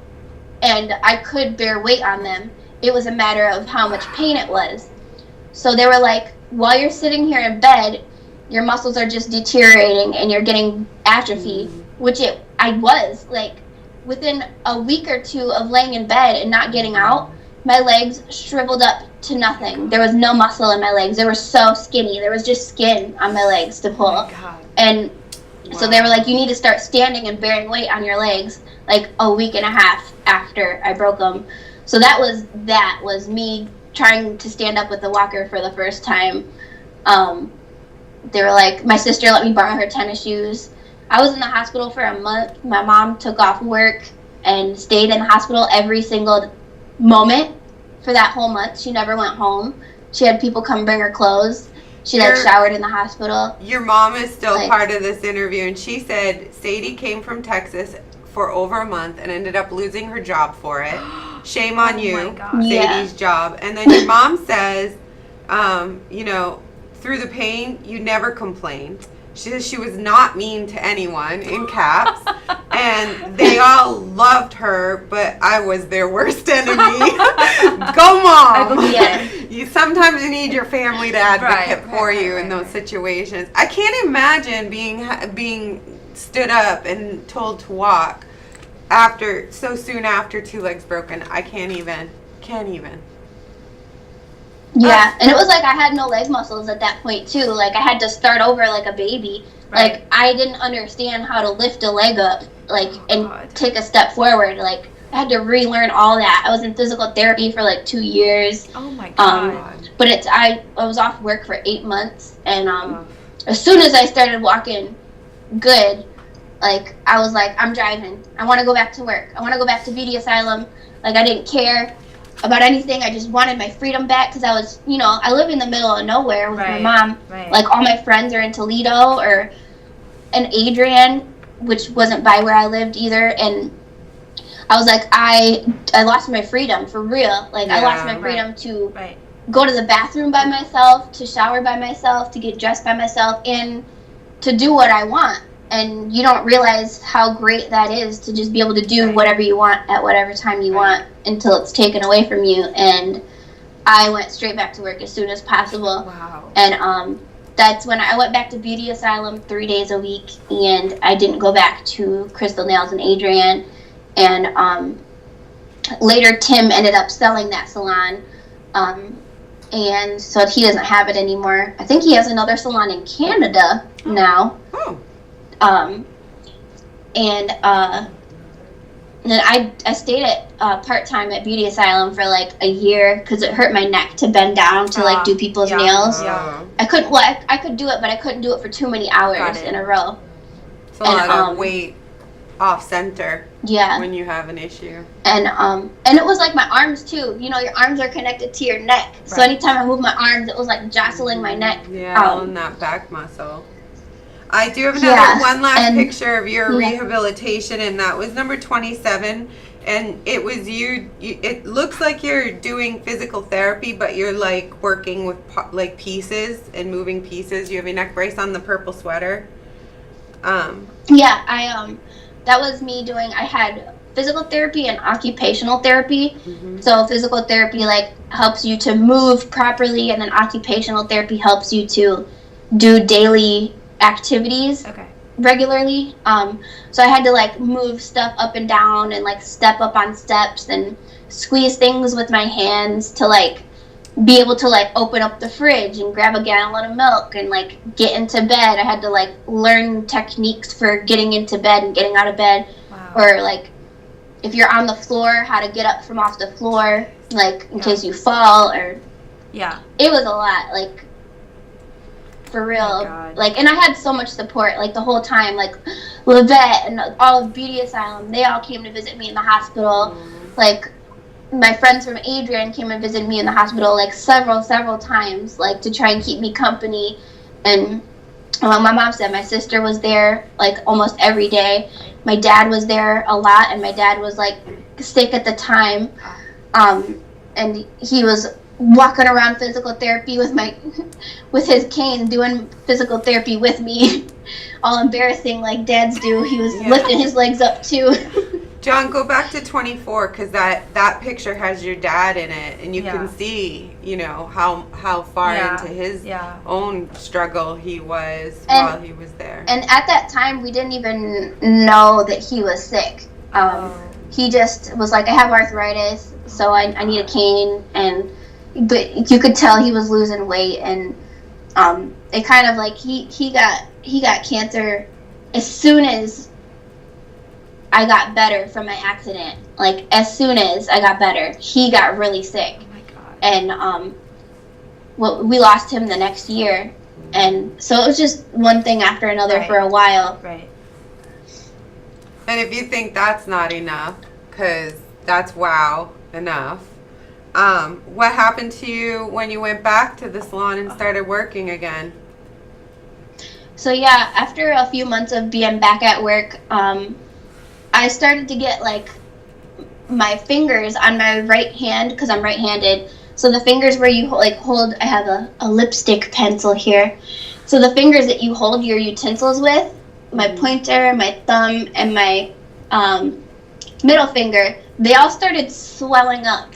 And I could bear weight on them. It was a matter of how much pain it was. So they were like, while you're sitting here in bed, your muscles are just deteriorating and you're getting atrophy, which I was. Like, within a week or 2 of laying in bed and not getting out, my legs shriveled up to nothing. There was no muscle in my legs. They were so skinny. There was just skin on my legs to pull. Oh my God. And so they were like, you need to start standing and bearing weight on your legs, like a week and a half after I broke them. So that was me trying to stand up with the walker for the first time. They were like, my sister let me borrow her tennis shoes. I was in the hospital for a month. My mom took off work and stayed in the hospital every single moment for that whole month. She never went home. She had people come bring her clothes. She showered in the hospital. Your mom is still part of this interview, and she said Sadie came from Texas for over a month and ended up losing her job for it. Shame on you, Sadie's job. And then your mom says, through the pain, you never complained. She says she was not mean to anyone, in caps, and they all loved her, but I was their worst enemy. Go, Mom! Sometimes you need your family to advocate for you in those situations. I can't imagine being stood up and told to walk so soon after 2 legs broken. I can't even. Yeah, and it was like I had no leg muscles at that point too. Like I had to start over like a baby. Right. Like I didn't understand how to lift a leg up, and take a step forward. Like I had to relearn all that. I was in physical therapy for like 2 years. Oh my God. But I was off work for 8 months, and as soon as I started walking good, like I was like, I'm driving. I want to go back to work. I want to go back to beauty asylum. Like I didn't care about anything. I just wanted my freedom back because I was, I live in the middle of nowhere with my mom. Right. Like all my friends are in Toledo or in Adrian, which wasn't by where I lived either. And I was like, I lost my freedom for real. Like I lost my freedom to go to the bathroom by myself, to shower by myself, to get dressed by myself, and to do what I want. And you don't realize how great that is to just be able to do whatever you want at whatever time you want until it's taken away from you. And I went straight back to work as soon as possible. Wow. And that's when I went back to beauty asylum 3 days a week, and I didn't go back to Crystal Nails in Adrian. And later Tim ended up selling that salon. And so he doesn't have it anymore. I think he has another salon in Canada now. Oh. And then I stayed at part-time at beauty asylum for like a year because it hurt my neck to bend down to like do people's nails. I couldn't. Well, I could do it, but I couldn't do it for too many hours in a row. It's a lot of weight off center. Yeah. When you have an issue. And it was like my arms too. Your arms are connected to your neck. So anytime I moved my arms, it was like jostling my neck. Yeah, and that back muscle. I do have one last picture of your rehabilitation, and that was number 27. And it was you. It looks like you're doing physical therapy, but you're like working with like pieces and moving pieces. You have your neck brace on, the purple sweater. That was me doing. I had physical therapy and occupational therapy. Mm-hmm. So physical therapy like helps you to move properly, and then occupational therapy helps you to do daily activities regularly. So I had to like move stuff up and down and like step up on steps and squeeze things with my hands to like be able to like open up the fridge and grab a gallon of milk and like get into bed. I had to like learn techniques for getting into bed and getting out of bed. Wow. Or like if you're on the floor, how to get up from off the floor, like in case you fall. Or it was a lot, like for real. Like, and I had so much support like the whole time. Like Levette and all of beauty asylum, they all came to visit me in the hospital. Like my friends from Adrian came and visited me in the hospital like several times, like to try and keep me company. And My mom said my sister was there like almost every day. My dad was there a lot, and my dad was like sick at the time, and he was walking around physical therapy with his cane, doing physical therapy with me, all embarrassing like dads do. He was lifting his legs up too. John, go back to 24, because that picture has your dad in it, and you can see, how far into his own struggle he was while he was there. And at that time, we didn't even know that he was sick. He just was like, I have arthritis, so I need a cane, but you could tell he was losing weight, and it kind of like he got cancer as soon as I got better from my accident. Like, as soon as I got better, he got really sick. Oh my God. And we lost him the next year. And so it was just one thing after another for a while. Right. And if you think that's not enough, because that's enough, what happened to you when you went back to the salon and started working again? So yeah, after a few months of being back at work, I started to get like my fingers on my right hand, because I'm right-handed. So the fingers where you hold, I have a lipstick pencil here. So the fingers that you hold your utensils with, my pointer, my thumb, and my middle finger, they all started swelling up,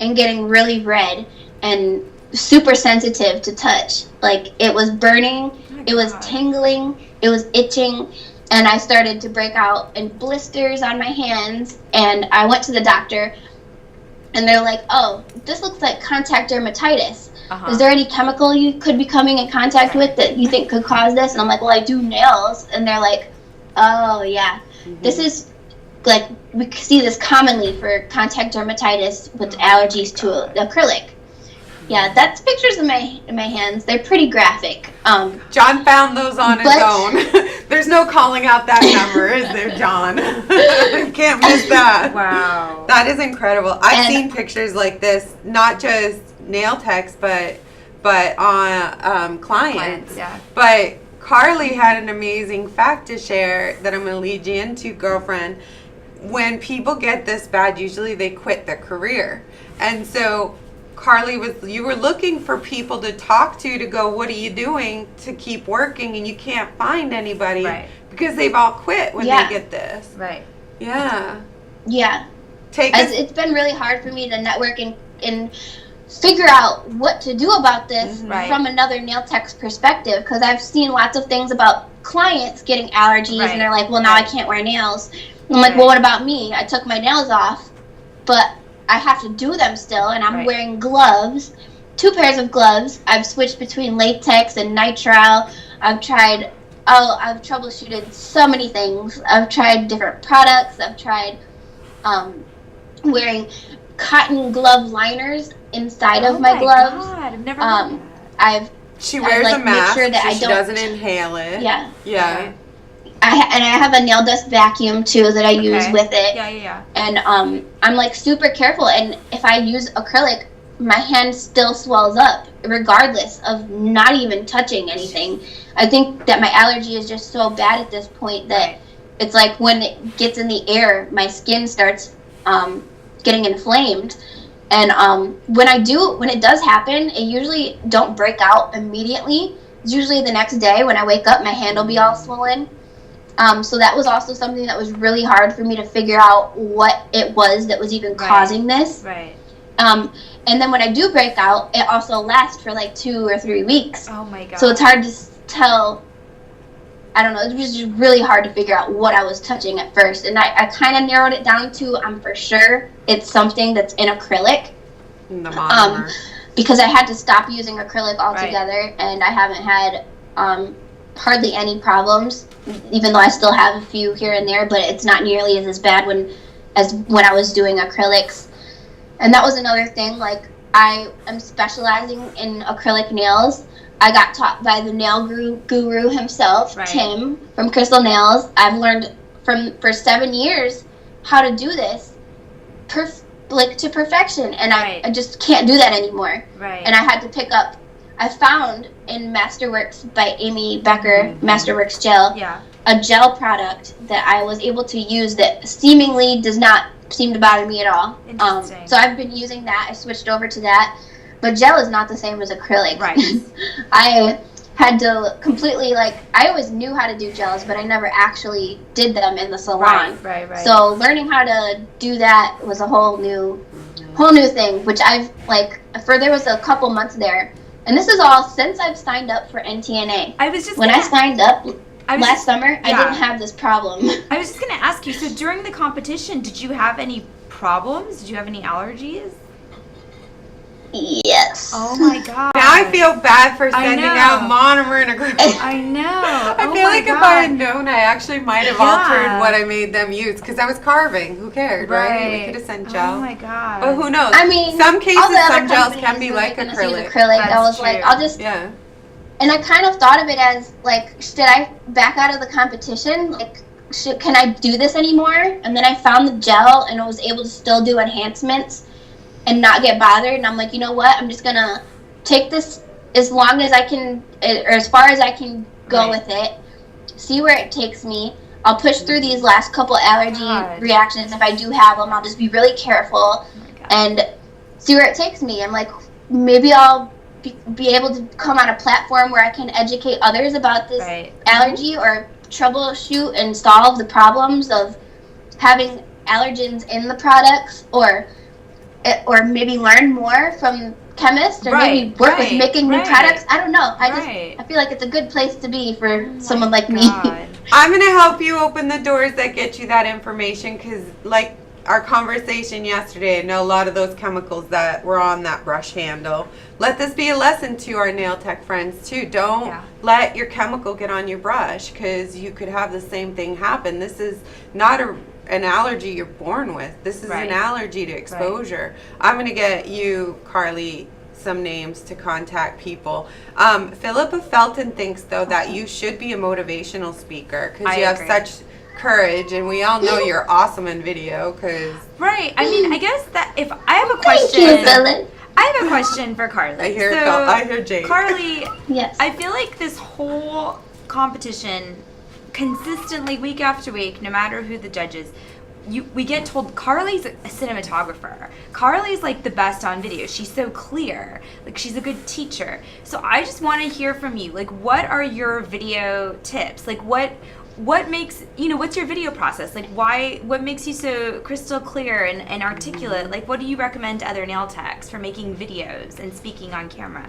and getting really red and super sensitive to touch. Like, it was burning, it was tingling, it was itching. And I started to break out in blisters on my hands, and I went to the doctor, and they're like, oh, this looks like contact dermatitis. Is there any chemical you could be coming in contact with that you think could cause this? And I'm like, well, I do nails. And they're like, oh, yeah. This is, like, we see this commonly for contact dermatitis with allergies to acrylic. Yeah, that's pictures of my hands. They're pretty graphic. John found those on his own. There's no calling out that number, is there, John? You can't miss that. Wow. That is incredible. I've seen pictures like this, not just nail techs, but on clients. Yeah. But Carly had an amazing fact to share that I'm going to lead you into, girlfriend. When people get this bad, usually they quit their career. And so Carly, you were looking for people to talk to go, what are you doing to keep working? And you can't find anybody because they've all quit when they get this. Right. Yeah. Yeah. It's been really hard for me to network and figure out what to do about this from another nail tech's perspective, because I've seen lots of things about clients getting allergies and they're like, well, now I can't wear nails. And I'm like, well, what about me? I took my nails off, but I have to do them still, and I'm wearing gloves, 2 pairs of gloves. I've switched between latex and nitrile. I've troubleshooted so many things. I've tried different products. I've tried wearing cotton glove liners inside of my gloves. God, I've never heard that. She wears a mask so she doesn't inhale it. Yeah. Yeah. Okay. I have a nail dust vacuum too that I use with it. Yeah. And I'm like super careful, and if I use acrylic, my hand still swells up regardless of not even touching anything. I think that my allergy is just so bad at this point that it's like when it gets in the air, my skin starts getting inflamed. And when it does happen, it usually don't break out immediately. It's usually the next day when I wake up, my hand will be all swollen. So that was also something that was really hard for me to figure out what it was that was even causing this. Right. And then when I do break out, it also lasts for like 2 or 3 weeks. Oh my God. So it's hard to tell. I don't know. It was just really hard to figure out what I was touching at first. And I kind of narrowed it down to, I'm for sure it's something that's in acrylic. The monomer. Because I had to stop using acrylic altogether, and I haven't had hardly any problems, even though I still have a few here and there, but it's not nearly as bad as when I was doing acrylics. And that was another thing, like, I am specializing in acrylic nails. I got taught by the nail guru himself, Tim, from Crystal Nails. I've learned for 7 years how to do this to perfection, and I just can't do that anymore. Right. And I had to pick up I found in Masterworks by Amy Becker, Masterworks Gel, Yeah. a gel product that I was able to use that seemingly does not seem to bother me at all. Interesting. So I've been using that. I switched over to that. But gel is not the same as acrylic. Right. I had to completely, like, I always knew how to do gels, but I never actually did them in the salon. Right. So learning how to do that was a whole new thing, which I've, like, there was a couple months there. And this is all since I've signed up for NTNA. I was just When I signed up last summer, I yeah. didn't have this problem. I was just going to ask you, so during the competition, did you have any problems? Did you have any allergies? Yes. Oh my god. Now I feel bad for I sending know. out monomer and acrylic. I know. I Oh feel my like if God. I had known, I actually might have Yeah. altered what I made them use because I was carving. Who cared, right? We could have sent gel. Oh my god. But who knows? I mean, some all cases, the other some gels companies can be were like making us use acrylic. acrylic. I That's was like, true. I'll just. Yeah. And I kind of thought of it as, like, should I back out of the competition? Like, can I do this anymore? And then I found the gel and I was able to still do enhancements and not get bothered. And I'm like, you know what? I'm just going to take this as long as I can, or as far as I can go with it, see where it takes me. I'll push through these last couple allergy reactions. If I do have them, I'll just be really careful and see where it takes me. I'm like, maybe I'll be able to come on a platform where I can educate others about this allergy or troubleshoot and solve the problems of having allergens in the products, or maybe learn more from chemists, or maybe work with making new products. I don't know. I feel like it's a good place to be for someone like me. I'm going to help you open the doors that get you that information because, like our conversation yesterday, I know a lot of those chemicals that were on that brush handle. Let this be a lesson to our nail tech friends too. Don't let your chemical get on your brush because you could have the same thing happen. This is not an allergy you're born with. This is an allergy to exposure. I'm going to get you, Carly, some names to contact people. Philippa Felton thinks, though, that you should be a motivational speaker because you have such courage, and we all know you're awesome in video. I mean, I guess that if I have a question, I have a question for Carly. I hear Jane. Carly, yes. I feel like this whole competition, consistently week after week, no matter who the judges, we get told Carly's a cinematographer. Carly's like the best on video. She's so clear. Like, she's a good teacher. So I just want to hear from you. Like, what are your video tips? Like, what makes, what's your video process? Like, what makes you so crystal clear and articulate? Like, what do you recommend to other nail techs for making videos and speaking on camera?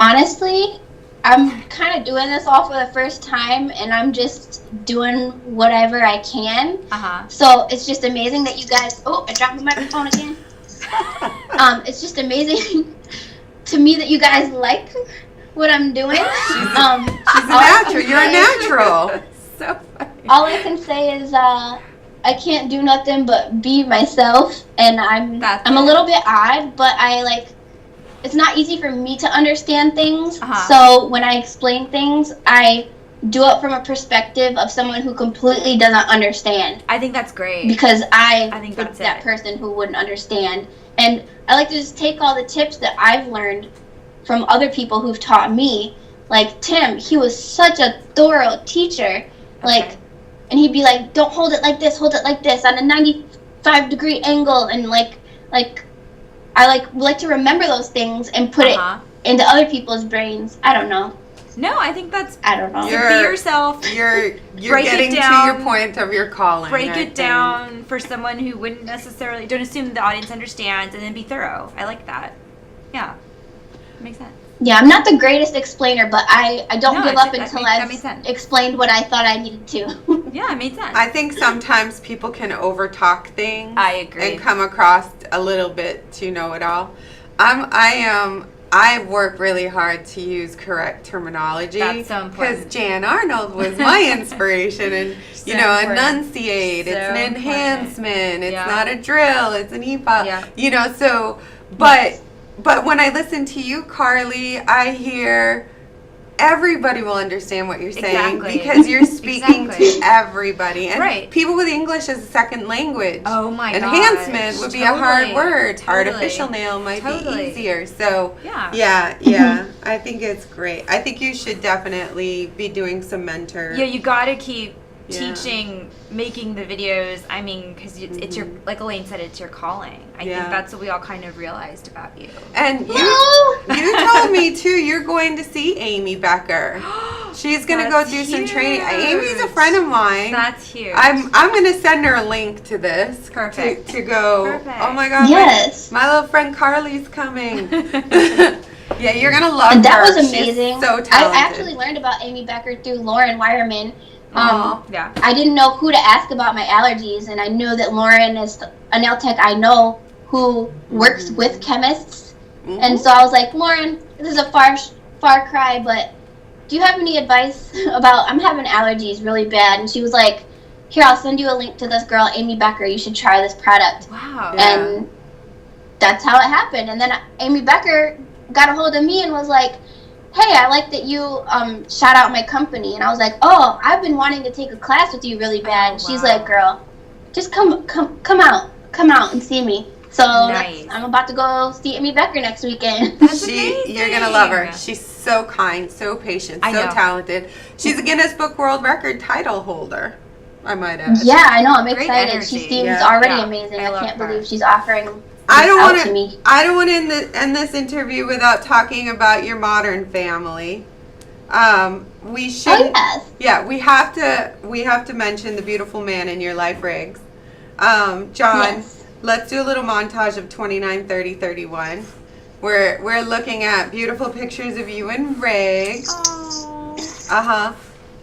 Honestly, I'm kind of doing this all for the first time, and I'm just doing whatever I can. So it's just amazing that you guys, I dropped the microphone again. It's just amazing to me that you guys like what I'm doing. She's a natural. You're a natural. So funny. All I can say is I can't do nothing but be myself, and I'm a little bit odd, but it's not easy for me to understand things. So when I explain things, I do it from a perspective of someone who completely doesn't understand. I think that's great. Because I think that's that person who wouldn't understand. And I like to just take all the tips that I've learned from other people who've taught me. Like Tim, he was such a thorough teacher. And he'd be like, don't hold it like this on a 95-degree angle, and I like to remember those things and put it into other people's brains. I don't know. No, I think that's. I don't know. Be yourself. You're break getting it down, to your point of your calling. Break it down for someone who wouldn't necessarily. Don't assume the audience understands, and then be thorough. I like that. Yeah, makes sense. Yeah, I'm not the greatest explainer, but I don't give up until I've explained what I thought I needed to. Yeah, it made sense. I think sometimes people can overtalk things. I agree. And come across a little bit too know-it-all. I work really hard to use correct terminology. That's so important. Because Jan Arnold was my inspiration, and enunciate. So it's an enhancement. It's Yeah. not a drill. It's an e-file. Yeah. But when I listen to you, Carly, I hear everybody will understand what you're saying Exactly. because you're speaking Exactly. to everybody. And Right. people with English as a second language. Oh my gosh. Enhancement would be a hard Totally. word. Totally. Artificial nail might be Totally. easier. So Yeah. yeah. I think it's great. I think you should definitely be doing some mentor. Yeah, you gotta keep Yeah. teaching, making the videos. I mean, because it's your, like Elaine said, it's your calling. I Yeah. think that's what we all kind of realized about you. And Woo! you told me too you're going to see Amy Becker. She's gonna go That's do some training. huge. Amy's a friend of mine. That's huge. I'm gonna send her a link to this. Perfect. To go. Perfect. Oh my god. Yes. My little friend Carly's coming. Yeah, you're gonna love And that her. was She's amazing. so talented. I actually learned about Amy Becker through Lauren Wireman. Aw. Yeah. I didn't know who to ask about my allergies, and I knew that Lauren is a nail tech I know who works with chemists. Mhm. And so I was like, Lauren, this is a far cry, but do you have any advice about, I'm having allergies really bad? And she was like, here, I'll send you a link to this girl, Amy Becker. You should try this product. Wow. Yeah. And that's how it happened. And then Amy Becker got a hold of me and was like, hey, I like that you shout out my company. And I was like, oh, I've been wanting to take a class with you really bad. And she's wow. like, girl, just come out and see me. So Nice. I'm about to go see Amy Becker next weekend. That's amazing. You're gonna love her. She's so kind, so patient, I so know. talented. She's a Guinness Book World Record title holder, I might add. Yeah, I know. I'm Great excited. energy. She seems Yeah. already Yeah. amazing. I I, love can't her. believe she's offering I don't out want to me. to end this interview without talking about your modern family. We should. Oh, yes. Yeah, we have to mention the beautiful man in your life, Riggs. John, Yes. let's do a little montage of 29, 30, 31. We're looking at beautiful pictures of you and Riggs. Oh.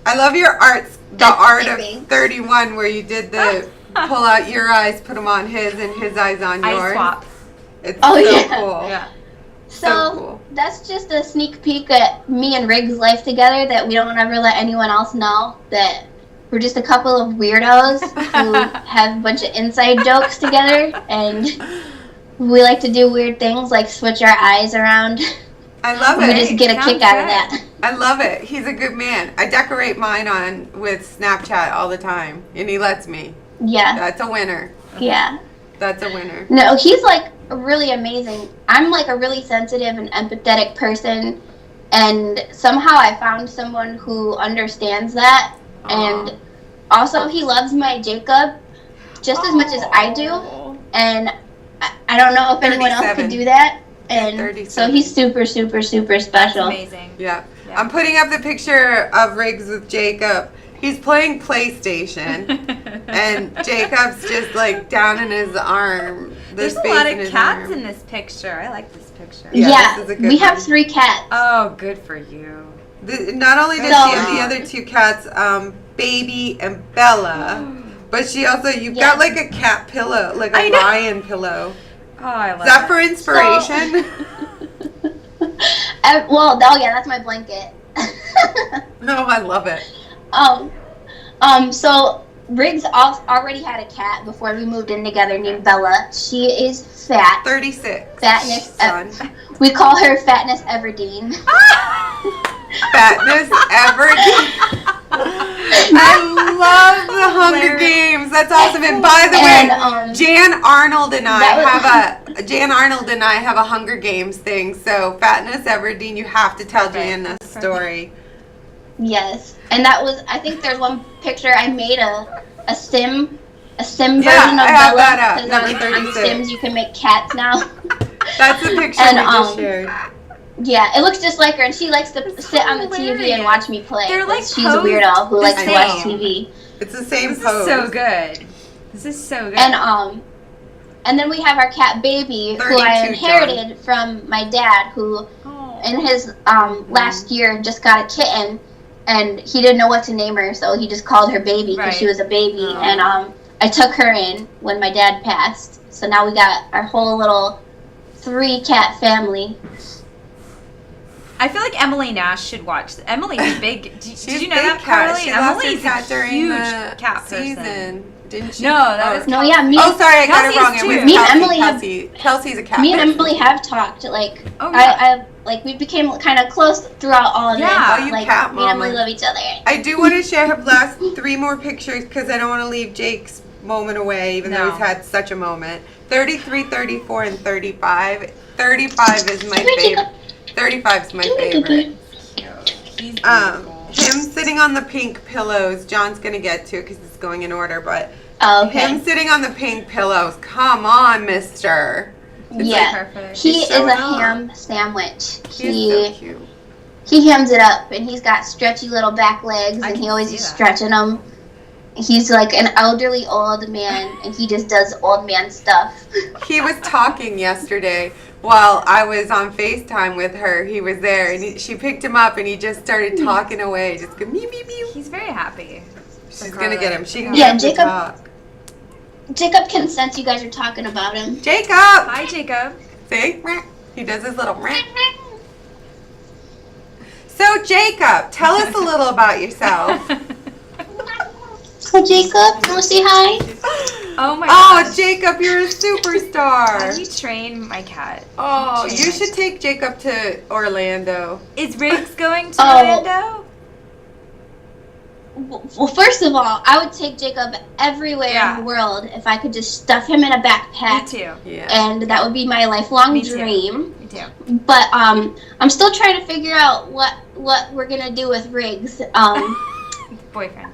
I love your arts. The That's art of amazing. 31, where you did the pull out your eyes, put them on his, and his eyes on yours. Eye swap. It's Oh, so yeah. cool. Yeah. So cool. That's just a sneak peek at me and Riggs' life together that we don't ever let anyone else know, that we're just a couple of weirdos who have a bunch of inside jokes together, and we like to do weird things like switch our eyes around. I love We it. just get a sounds kick out of good. that. I love it. He's a good man. I decorate mine on with Snapchat all the time, and he lets me. Yeah, That's a winner. yeah. That's a winner. No, he's like really amazing. I'm like a really sensitive and empathetic person, and somehow I found someone who understands that. And also, he loves my Jacob just as much as I do, and I don't know if anyone else 37. could do that. And 37. so he's super, super, super That's special. amazing. Yeah. Yeah. I'm putting up the picture of Riggs with Jacob. He's playing PlayStation, and Jacob's just like down in his arm. There's a lot of cats in this picture. I like this picture. Yeah, Yeah, this is a good we have one. 3 cats. Oh, good for you. Not only does So- she have the other 2 cats, Baby and Bella, but she also, you've got Yes. like a cat pillow, like I a know. lion pillow. Oh, I love Is that it. for inspiration? Well, oh yeah, that's my blanket. No, I love it. So Riggs already had a cat before we moved in together named Bella. She is fat. 36. Fatness. Son. We call her Fatness Everdeen. Fatness Everdeen. I love the Hunger Games. That's awesome. And by the way, And, Jan Arnold and I that have a Hunger Games thing. So Fatness Everdeen, you have to tell Jan this story. Yes, and that was. I think there's one picture I made a sim Yeah, version of I have Bella. that up, 'cause number on 36. Sims you can make cats now. That's the picture And, we just shared. Yeah, it looks just like her, and she likes to sit on the TV and hilarious. watch me play. They're, like, she's a weirdo who likes to posed watch the TV. It's the same This pose. is so good. This is so good. And then we have our cat Baby, who I 32, inherited from my dad, who Oh. in his last year just got a kitten, and he didn't know what to name her, so he just called her Baby because she Right. was a baby. Oh. And I took her in when my dad passed, so now we got our whole little 3-cat family. I feel like Emily Nash should watch. Emily's big. Did She's you know big that, cat. Carly? She lost her Emily's cat a during huge the cat person. season. Didn't she? No, that was No, yeah, me. Oh, sorry, I got it Kelsey's wrong. It too. was Me and Kelsey. Emily have- Kelsey's a cat Me and person. Emily have talked. Like, Oh, yeah. we became kind of close throughout all of Yeah. this. Oh, you like, cat me and Emily mama. love each other. I do want to share her last 3 more pictures because I don't want to leave Jake's moment away, even though he's had such a moment. 33, 34, and 35. 35 is my favorite. 35 is my favorite. He's Him sitting on the pink pillows. John's gonna get to it because it's going in order, but Oh, okay. him sitting on the pink pillows. Come on, Mister. Yeah, perfect. he He's is showing a off. ham sandwich. He's so cute. He hams it up, and he's got stretchy little back legs, I and he can always see is that. stretching them. He's like an elderly old man, and he just does old man stuff. He was talking yesterday while I was on FaceTime with her. He was there, and she picked him up, and he just started talking away. Just go mew, mew, mew. He's very happy. She's gonna get him. She can Yeah, get him to Jacob- talk. Jacob can sense you guys are talking about him. Jacob! Hi, Jacob. See? He does his little So, Jacob, tell us a little about yourself. So Jacob, you want to say hi? Oh my Oh, gosh. Jacob, you're a How do superstar. you train my cat? Oh, you should take Jacob to Orlando. Is Riggs going to Oh. Orlando? Well, first of all, I would take Jacob everywhere Yeah. in the world if I could just stuff him in a Me backpack. too. Yeah. And that would be my lifelong Me too. dream. Me too. But I'm still trying to figure out what we're gonna do with Riggs. Boyfriend.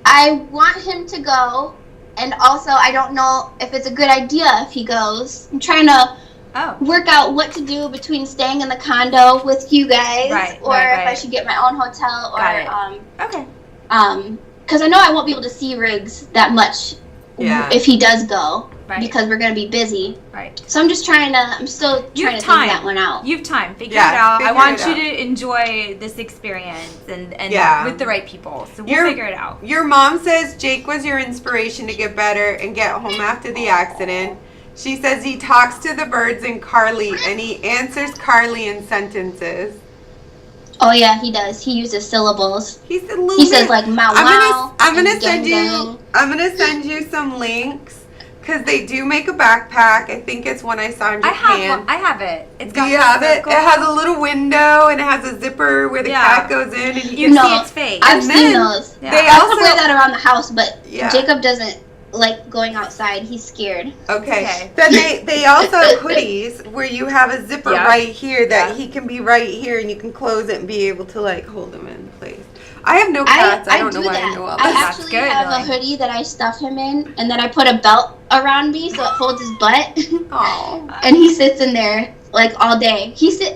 I want him to go, and also I don't know if it's a good idea if he goes. I'm trying to Oh. work out what to do between staying in the condo with you guys, Right, or right, if I right. should get my own hotel, Got it. or Okay. because I know I won't be able to see Riggs that much Yeah. if he does go, Right. because we're gonna be busy. Right. So I'm still You trying have to time. think that one out. You have time. Figure Yeah, it out. I figure want it you out. to enjoy this experience and Yeah. with the right people. So we'll You're- figure it out. Your mom says Jake was your inspiration to get better and get home after the accident. She says he talks to the birds and Carly, and he answers Carly in sentences. Oh yeah, he does. He uses syllables. He said, "Lou, He says like "mau wow." I'm gonna and send gang, you. gang. I'm gonna send you some links because they do make a backpack. I think it's one I saw in I Japan. have one. I have it. It's Do got you the have it? circle. It has a little window and it has a zipper where the Yeah. cat goes in. And You No, can see its face. I've And seen then those. Yeah. They I also could wear that around the house, but Yeah. Jacob doesn't like going outside. He's scared. Okay. Okay. Then they also have hoodies where you have a zipper Yeah. right here that Yeah. he can be right here and you can close it and be able to like hold him in place. I have no cats. I don't know do why that. I know all I this. actually good, have like- a hoodie that I stuff him in, and then I put a belt around me so it holds his butt, Oh. and he sits in there like all day.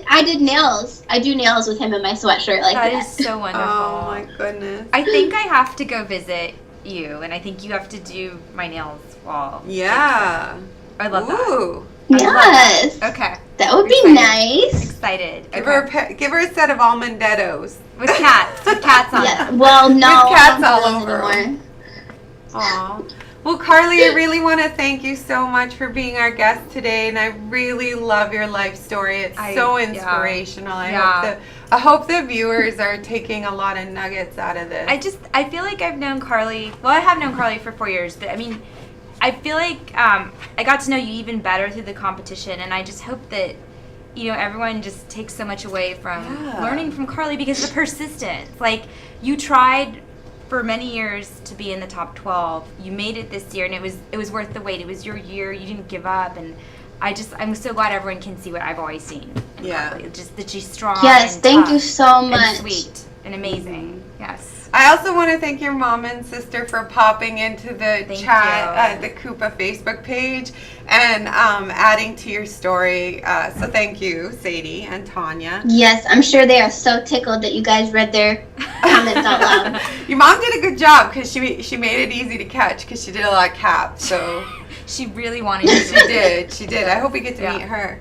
I did nails. I do nails with him in my sweatshirt like That that. is so wonderful. Oh my goodness. I think I have to go visit you, and I think you have to do my nails while. Yeah. I love Ooh. I love Yes, that. Okay. that would be Excited. nice. Excited. Give Okay. her give her a set of almondettos. With cats. With cats on Yeah. them. Well, no, With cats I all don't do over those 'em. anymore. Aw. Well, Carly, I really want to thank you so much for being our guest today, and I really love your life story. It's so yeah. inspirational. Yeah. I hope the viewers are taking a lot of nuggets out of this. I feel like I've known Carly. Well, I have known Carly for 4 years, but I mean, I feel like I got to know you even better through the competition, and I just hope that everyone just takes so much away from Yeah. learning from Carly because of the persistence. Like, you tried for many years to be in the top 12. You made it this year, and it was worth the wait. It was your year. You didn't give up, and I'm so glad everyone can see what I've always seen in Yeah. Carly. Just that she's strong. Yes, and thank tough you so much. and sweet and amazing. Yes. I also want to thank your mom and sister for popping into the Thank chat, you. the Koopa Facebook page, and adding to your story. So thank you, Sadie and Tanya. Yes, I'm sure they are so tickled that you guys read their comments out loud. Your mom did a good job because she made it easy to catch because she did a lot of caps. So She really wanted you she did. She did. I hope we get to meet her.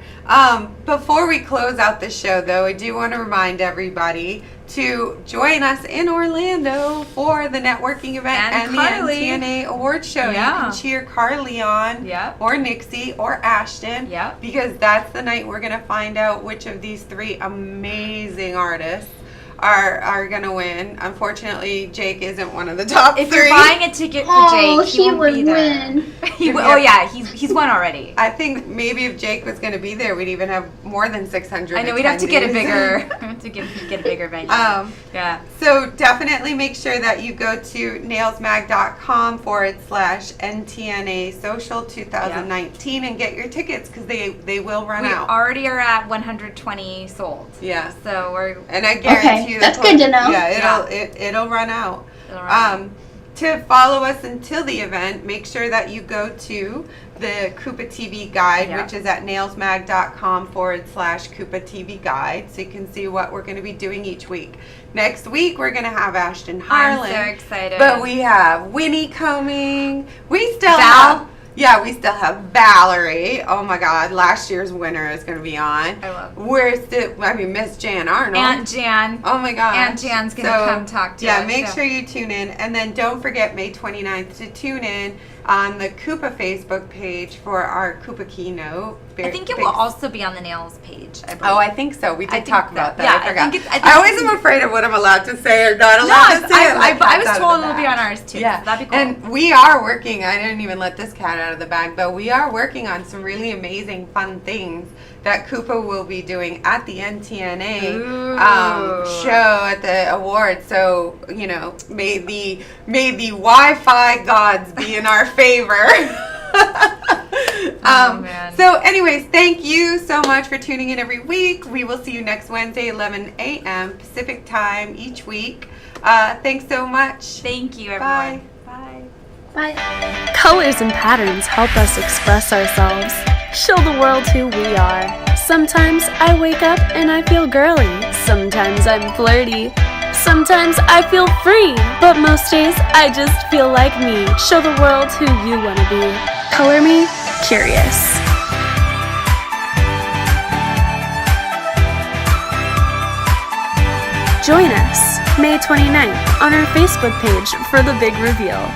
Before we close out the show, though, I do want to remind everybody to join us in Orlando for the networking event And and Carly. the NTNA Awards show. Yeah. You can cheer Carly on, Yep. or Nixie, or Ashton, Yep. because that's the night we're going to find out which of these 3 amazing artists are going to win. Unfortunately, Jake isn't one of the top If 3. you're buying a ticket for Oh, Jake, he won't would be there. win. Oh yeah, he's won already. I think maybe if Jake was going to be there, we'd even have more than 600. I know we'd have to get a attendees. bigger, get a bigger venue. Yeah. So definitely make sure that you go to nailsmag.com/NTNA Social 2019 and get your tickets because they will run out. We already are at 120 sold. Yeah. So and I guarantee you that's good to know. Yeah, it'll run out. To follow us until the event, make sure that you go to the Coupa TV guide, which is at nailsmag.com/Coupa TV guide, so you can see what we're going to be doing each week. Next week, we're going to have Ashton Harlan. I'm so excited. But we have Winnie coming. We still Val? we still have Valerie. Oh my God, last year's winner is going to be on. I love Miss Jan Arnold. Aunt Jan. Oh my gosh. Aunt Jan's going to come talk to us. Yeah, make sure you tune in. And then don't forget May 29th to tune in on the Coupa Facebook page for our Coupa keynote. I think it will also be on the Nails page, I believe. Oh, I think so. We did talk about that. Yeah, I forgot. I always am afraid of what I'm allowed to say or not allowed to say. I was told it'll be on ours too. Yeah, so that'd be cool. And we are working. I didn't even let this cat out of the bag, but we are working on some really amazing, fun things that Coupa will be doing at the NTNA show at the awards. So may the Wi-Fi gods be in our favor. So anyways, thank you so much for tuning in every week. We will see you next Wednesday, 11 a.m. Pacific time each week. Thanks so much. Thank you, everyone. Bye. Bye. Colors and patterns help us express ourselves, show the world who we are. Sometimes I wake up and I feel girly. Sometimes I'm flirty. Sometimes I feel free. But most days I just feel like me. Show the world who you want to be. Color me curious. Join us May 29th on our Facebook page for the big reveal.